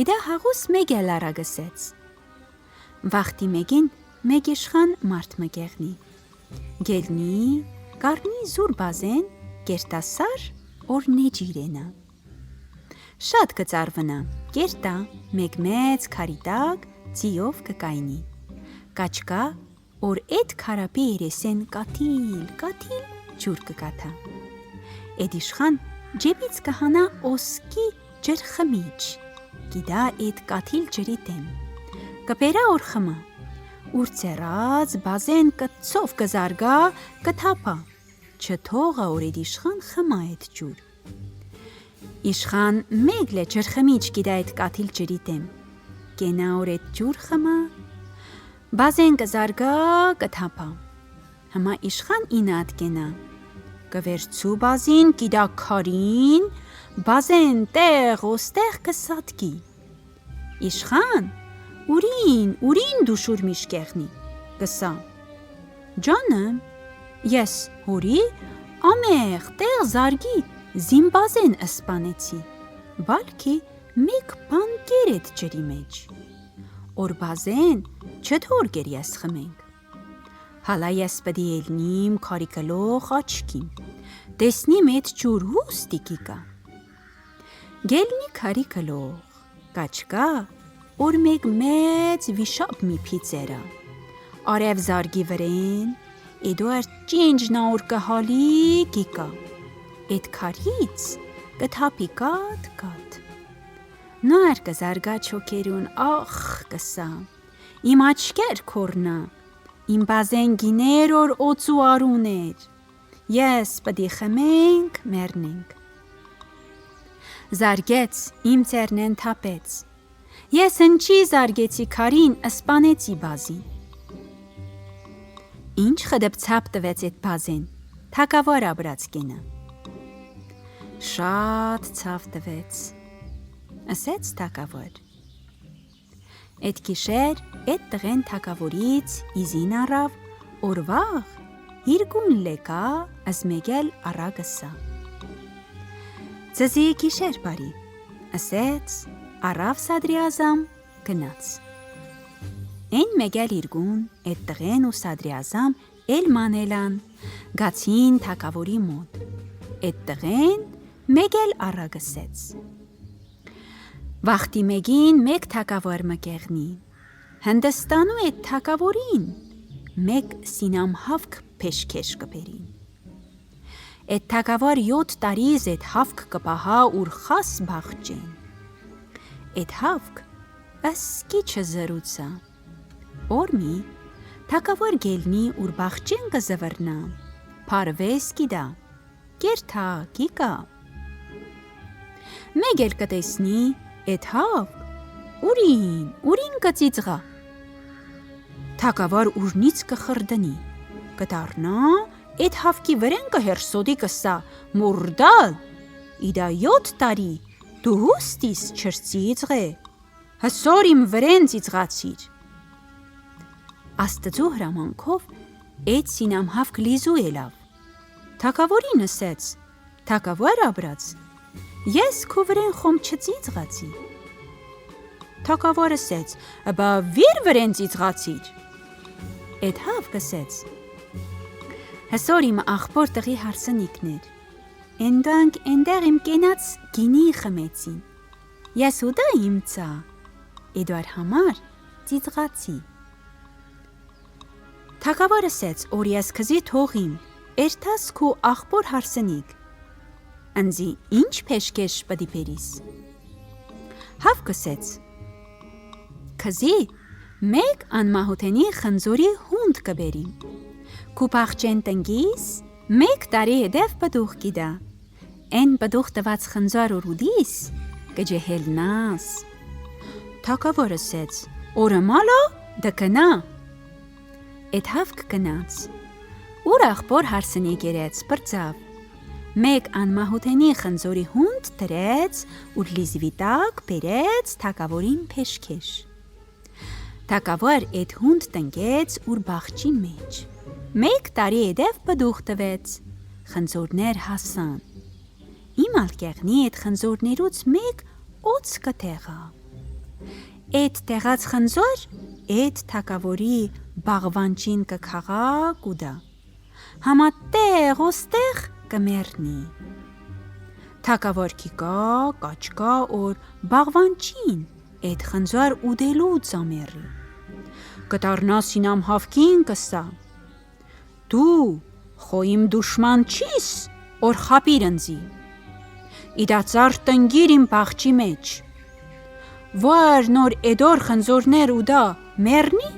իդա հաղուս մեգալ արագսեց։ Վախտի մեկին մեկ իշխան մարդ մկեղնի, գելնի, կարնի զուր բազեն, կերտասար օրնե ջիրենա։ Շատ կծարվնա, կերտա, մեկ մեծ քարիտակ ծիով կկայնի, կաչկա, որ այդ քարապի երեսեն կաթիլ ջուր կկաթա։ Էդ իշխան ջեբից կհանա օսկի ջրխմիչ, գիդա էդ կաթիլ ջրի դեմ, կպերա օր խմա, ուր ծերած բազեն կծով կզարգա կթապա, չթողա օր էդ իշխան խմա էդ ջուր։ Իշխան մեգլ է ջրխմիչ գիդա էդ կաթիլ ջրի դեմ, կենա օր էդ ջուր խմա, բազեն կզարգա կթապա, հմա իշխան ինատ կենա, կվերցու բազին գիդա քարին, բազեն տեղ ոստեղ կսատկի։ Իշխան, ուրին դուշուր միշկեղնի, կսա։ Ջանım, ես հորի ամեղ տեղ զարգի զիմբազեն ըսպանեցի, բալքի մեկ բան կեր էդ ջրի մեջ, օր բազեն չթոր գեր ես խմենք։ Հալա ես պդի ելնիմ քարի կլող աչքիմ, տեսնիմ էդ ջուր հուստիկի կա։ Գելնի քարի կլող, կաչկա, օր մեկ մեծ վիշապ մի փիծերա, արև զարգի վրեն, էդուար ճինջնա օր կհալի գիկա, էդ քարից կթապի կատ, նար կզարգա չոքերուն ախ կսա, իմ աչկեր կորնա, իմ բազեն գիներ օր օծու արուներ, ես պդի խմենք մերնենք։ Զարգեց, իմ ծերնեն թապեց, ես ընչի զարգեցի քարին ըսպանեցի բազին։ Ինչ խդպցապ տվեց էդ բազեն, թակավոր աբրած կենը։ Շատ ցավ տվեց, ասեց թակավոր։ Էդ գիշեր էդ տղեն թակավորից իզին առավ, օրվաղ հիրգուն լեկա ասմեգել առագսա։ Ձեզի գիշեր բարի, ասեց, առավ Սադրիազամ գնաց։ Են մեգել իրգուն, էդ տղեն ու Սադրիազամ էլ մանելան, գացին թակավորի մոտ, էդ տղեն մեգել առագսեց։ Վախտի մեգին մեկ թակավոր մկեղնի, Հնդստանու էդ թակավորին, մեկ սինամ հավք պեշքեշ կպերին։ Էդ թակավոր 7 տարիz էդ հավք կպահա ուր խաս բաղջեն։ Էդ հավք ասկի չզրուցա, օրմի թակավոր գելնի ուր բաղջեն կզվրնա, պարվես կիդա, կերթա կիկա։ Մեկ էլ կտեսնի էդ հավք, ուրին կծիծղա։ Թակավոր ուրնից կխրդնի, կտարնա, էդ հավքի վրեն կհերսոդի կսա, մուրդալ, իդա 7 տարի, դու հուստիս չրծիծղ է, հսոր իմ վրեն ծիծղացիր։ Աստծու հրամանքով էդ սինամ հավք լիզու էլավ, թակավորին ասեց, թակավոր աբրած, ես քո վրեն խոմ չծիծղացի։ Թակավոր ասեց, բա վիր վրեն ծիծղացիր։ Էդ հավք ասեց, հսոր իմ աղբոր տղի հարսնիկներ, էնդանք էնդեղ իմ կենաց գինի խմեցին, ես ուդա իմ ծա, էդուար համար ծիծղացի։ Թակավոր ասեց, որ ես քզի թողիմ, էրթաս քու աղբոր հարսնիկ, ընձի ինչ պեշքեշ պդի պերիս։ Հավք ասեց, քզի մեկ անմահութենի խնձորի հունդ կբերիմ, քու պաղջեն տնգիս, մեկ տարի հետև պդուղ կիդա, են պդուղ տված խնձոր ուրուդիս, կջեհելնաս։ Թակավոր ասեց, օրը մալո դկնա։ Էդ հավք կնաց, ուր աղբոր հարսնի գերեց պրծավ, մեկ անմահութենի խնձորի հունդ տրեց, ուր լիզվի տակ բերեց թակավորին պեշքեշ։ Թակավոր էդ հունդ տնգեց ուր բաղջի մեջ, մեկ տարի հետև պդուղ տվեց, խնձորներ հասան, իմ ալկեղնի էդ խնձորներուց մեկ օծ կտեղա։ Էդ տեղած խնձոր էդ թակավորի բաղվանչին կքաղա կուդա, համա տեղ ոստեղ կմերնի։ Թակավոր կիկա, կաչկա օր բաղվանչին էդ խնձոր ուդելու ծամերի։ Կտարնա սինամ հավքին կսա, դու խո իմ դուշման չիս, որ խապիր ընձի, իդա ծար տնգիր իմ բաղճի մեջ, որ նոր էդոր խնձորներ ու դա մերնի,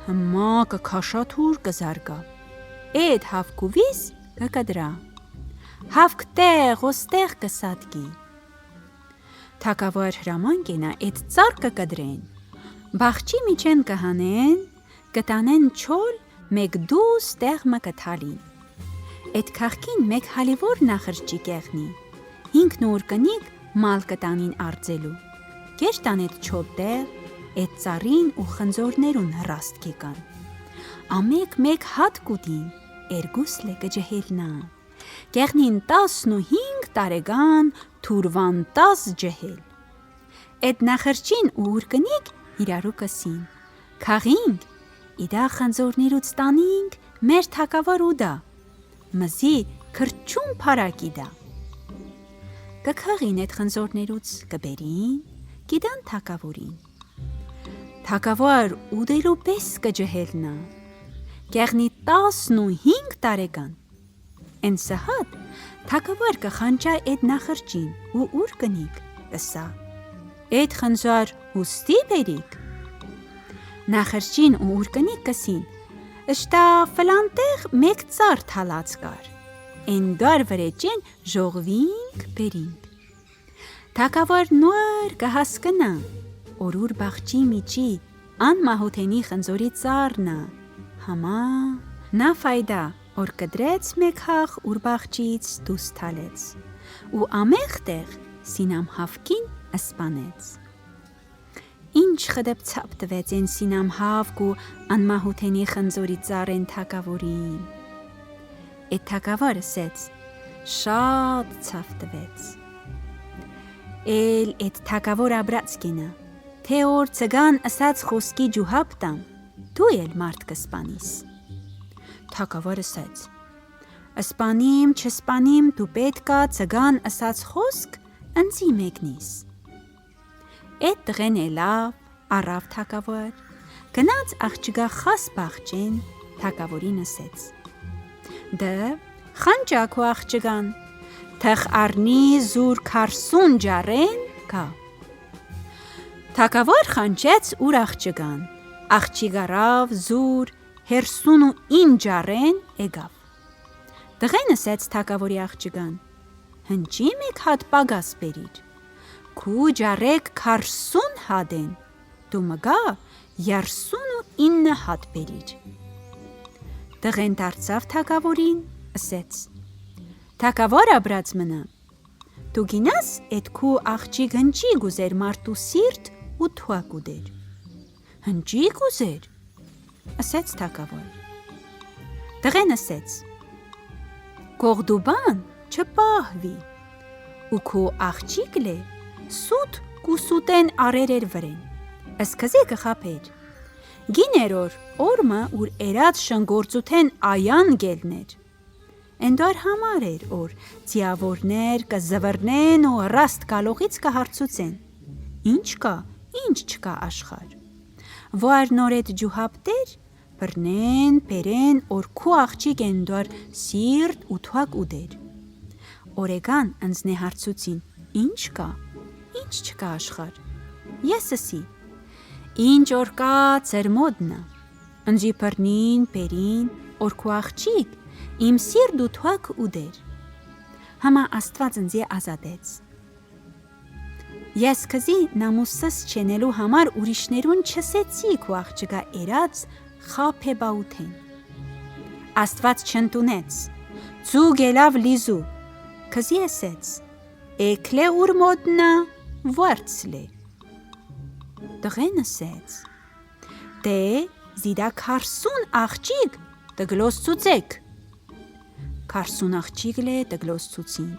հմա կքաշաթուր կզարգա, էդ հավկուվիս կկդրա, հավկ տեղ ոստեղ կսատկի, թակավոր հրաման կենա էդ ծար կկդրեն, բաղճի միջեն կհանեն, կտանեն չոլ մեկ դուս տեղ մը կթալին, էդ կաղքին մեկ հալիվոր նախրճի կեղնի, ինքն ուր կնիկ մալ կտանին արձելու, կեշտան էդ չոլ տեղ, էդ ծարին ու խնձորներուն հրաստ կեկան, ամեկ մեկ հատ կուտին, էրգուսլե կջհելնա, կեղնին 15 տարեգան թուրվան 10 ջհել, էդ նախրճին ու ուր կնիկ իրարու կսին, կաղինք, իդա խնձորներուց տանինք մեր թակավոր ու դա, մզի քրճում պարակի դա, կքաղին էդ խնձորներուց կբերին, կիդան թակավորին, թակավոր ուդելու պես կջհելնա, կեղնի 15 տարեգան, են սհատ թակավոր կխանչա էդ նախրճին ու ուր կնիկ կսա, էդ խնձոր հուստի բերիք, նախրճին ու ուր կնիկ կսին, ըշտա ֆլանտեղ մեկ ծար թալած կար, են դար վրեջեն ժողվինք բերինք, թակավոր նոր կհասկնա, օրուր բաղճի միջի անմահութենի խնձորի ծարնա, համա նա ֆայդա, որ կդրեց մեկ հաղ ուր բաղճից դուս թալեց, ու ամեղ տեղ սինամ հավկին ասպանեց, ինչ խդպցապ տվեց են սինամ հավկ ու անմահութենի խնձորի ծարեն թակավորին, էդ թակավոր ասեց, շատ ցավ տվեց, էլ էդ թակավոր աբրած կենա, թե որ ծգան ասած խոսքի ջուհապ տամ, դու էլ մարդ կսպանիս, թակավոր ասեց, ասպանիմ չսպանիմ դու պետքա ծգան ասած խոսք ընձի մեկնիս, էդ տղեն էլավ, առավ թակավոր, գնաց աղջգա խաս բաղճեն, թակավորին ասեց, դը խանջակ ու աղջգան, թխ արնի զուր 40 ջարեն կա, թակավոր խանջեց ուր աղջգան, աղջիգարավ զուր 39 ջարեն էգավ, տղեն ասեց թակավորի աղջգան, հնչի մեկ հատ պագաս բերիր, քու ջարեք 40 հատ են, դու մգա 39 հատ բերիր, տղեն դարձավ թակավորին, ասեց, թակավոր աբրած մնա, դու գինաս էդ քու աղջիկ հնչիկ ուզեր մարդու սիրտ ու թուակ ուդեր, հնչիկ ուզեր, ասեց թակավոր, տղեն ասեց, կողդուբան չպահվի, ու քու աղջիկ լե, սուտ կուսուտեն արեր էր վրեն, ասկզի կխապեր, գիներ օրմը ուր էրած շնգործութեն այան գելներ, Էնդար համար էր, որ ձիավորներ կզվրնեն ու ռաստ կալողից կհարցուցեն, ինչ կա, ինչ չկա աշխար, որ նորետ ջուհապտեր, բրնեն, պերեն, որ քու աղջիկ էնդար սիրտ ու թուակ ուդեր, օրեգան ընձնե հարցուցին, ինչ կա, ինչ չկա աշխար, ես ասի, ինչ որ կա ծերմոդնա, ընձի բրնին, պերին, որ քու աղջիկ, իմ սիրտ ու թուակ ուդեր, համա աստված ընձի ազատեց, ես կզի նամուսս չենելու համար ուրիշներուն չսեցի քու աղջկա էրած խապեբաութեն, աստված չընտունեց, ծուգ ելավ լիզու, կզի ասեց, էքլե ուր մոտնա, վարցլե, տղեն ասեց, դե զիդա 40 աղջիկ տգլոս ծուծեք, 40 աղջիկ լե տգլոս ծուծին,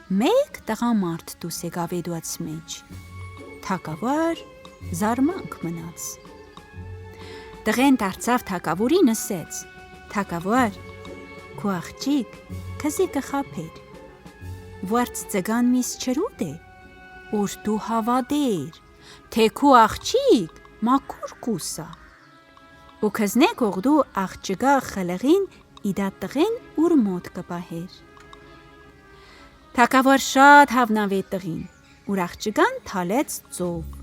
մեկ տղամարդ դուս եկավ էդուած մեջ, թակավոր զարմանք մնաց, տղեն դարձավ թակավորին ասեց, թակավոր, քու աղջիկ կզի կխապեր, վարց ծգան միս չրուդ է, որ դու հավադեր, թե քու աղջիկ մաքուր կուսա, ու կզնեք ողդու աղջգա խլղին իդա տղեն ուր մոտ կպահեր։ Թագավոր շատ հավնավ է տղին, ուր աղջկան թալեց ծով։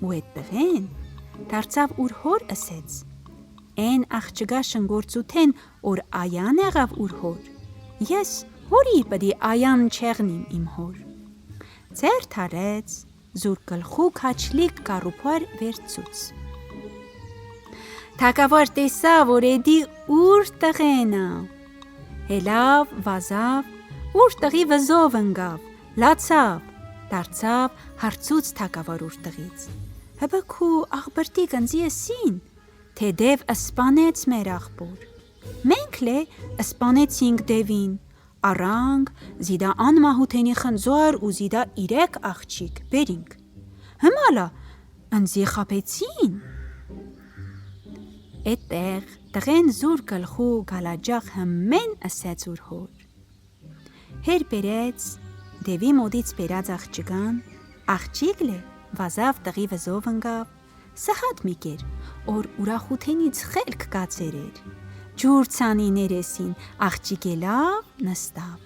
Ու այդ տղեն դարձավ ուր հոր ըսեց. «Էն աղջկա շնգործութեն, որ այան եղավ ուր հոր, ես հորի պդի այան չեղնիմ իմ հոր»։ Ձեր թարեց, զուր գլխու քաչլիկ կարուփար վերցուց։ Թագավոր տեսավ, որ էդի ուր տղենա, հելավ, վազավ, ուր տղի վզով ընգավ, լացավ, դարձավ հարցուց թագավոր ուր տղից. «Հբքու աղբրտի կնձի եսին, թե դև ըսպանեց մեր աղբոր։ Մենք լե ըսպանեցինք դևին, առանք, զիդա անմահութենի խնձոր ու զիդա 3 աղջիկ բերինք։ Հմալա ընձի խապեցին»։ Էդտեղ տղեն զուր գլխու գալաջախ հմեն ըսեց ուր հոր։ Հեր բերեց, դևի մոդից բերած աղջկան, աղջիկ լե վազավ տղի վզով ընգավ, սխատ միկեր, որ ուրախութենից խելք կացեր էր, ջուր ցանի ներեսին, աղջիկե լավ նստավ։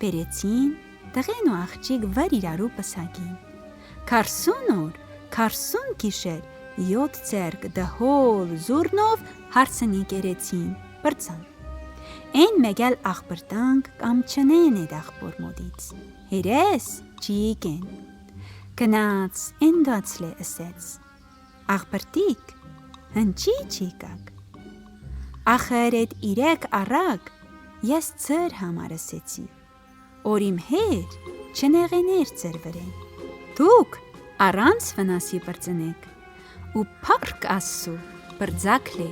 Բերեցին, տղեն ու աղջիկ վր իրարու պսակին։ 40 օր, 40 գիշեր, 7 ձերք դհոլ զուրնով հարցնի կերեցին, բրծան։ Էն մեգալ աղբրտանք կամ չնեն էդ աղբոր մոդից, հերես ճիկ են։ Գնաց, էնդացլե ըսեց. «Աղբրտիկ, հնչի չիկակ։ Ախր էդ 3 առակ ես ձեր համար ըսեցի, որ իմ հեր չնեղեներ ձեր վրեն։ Դուք առանց վնասի բրծնեք, ու փառք Աստծու բրձակլե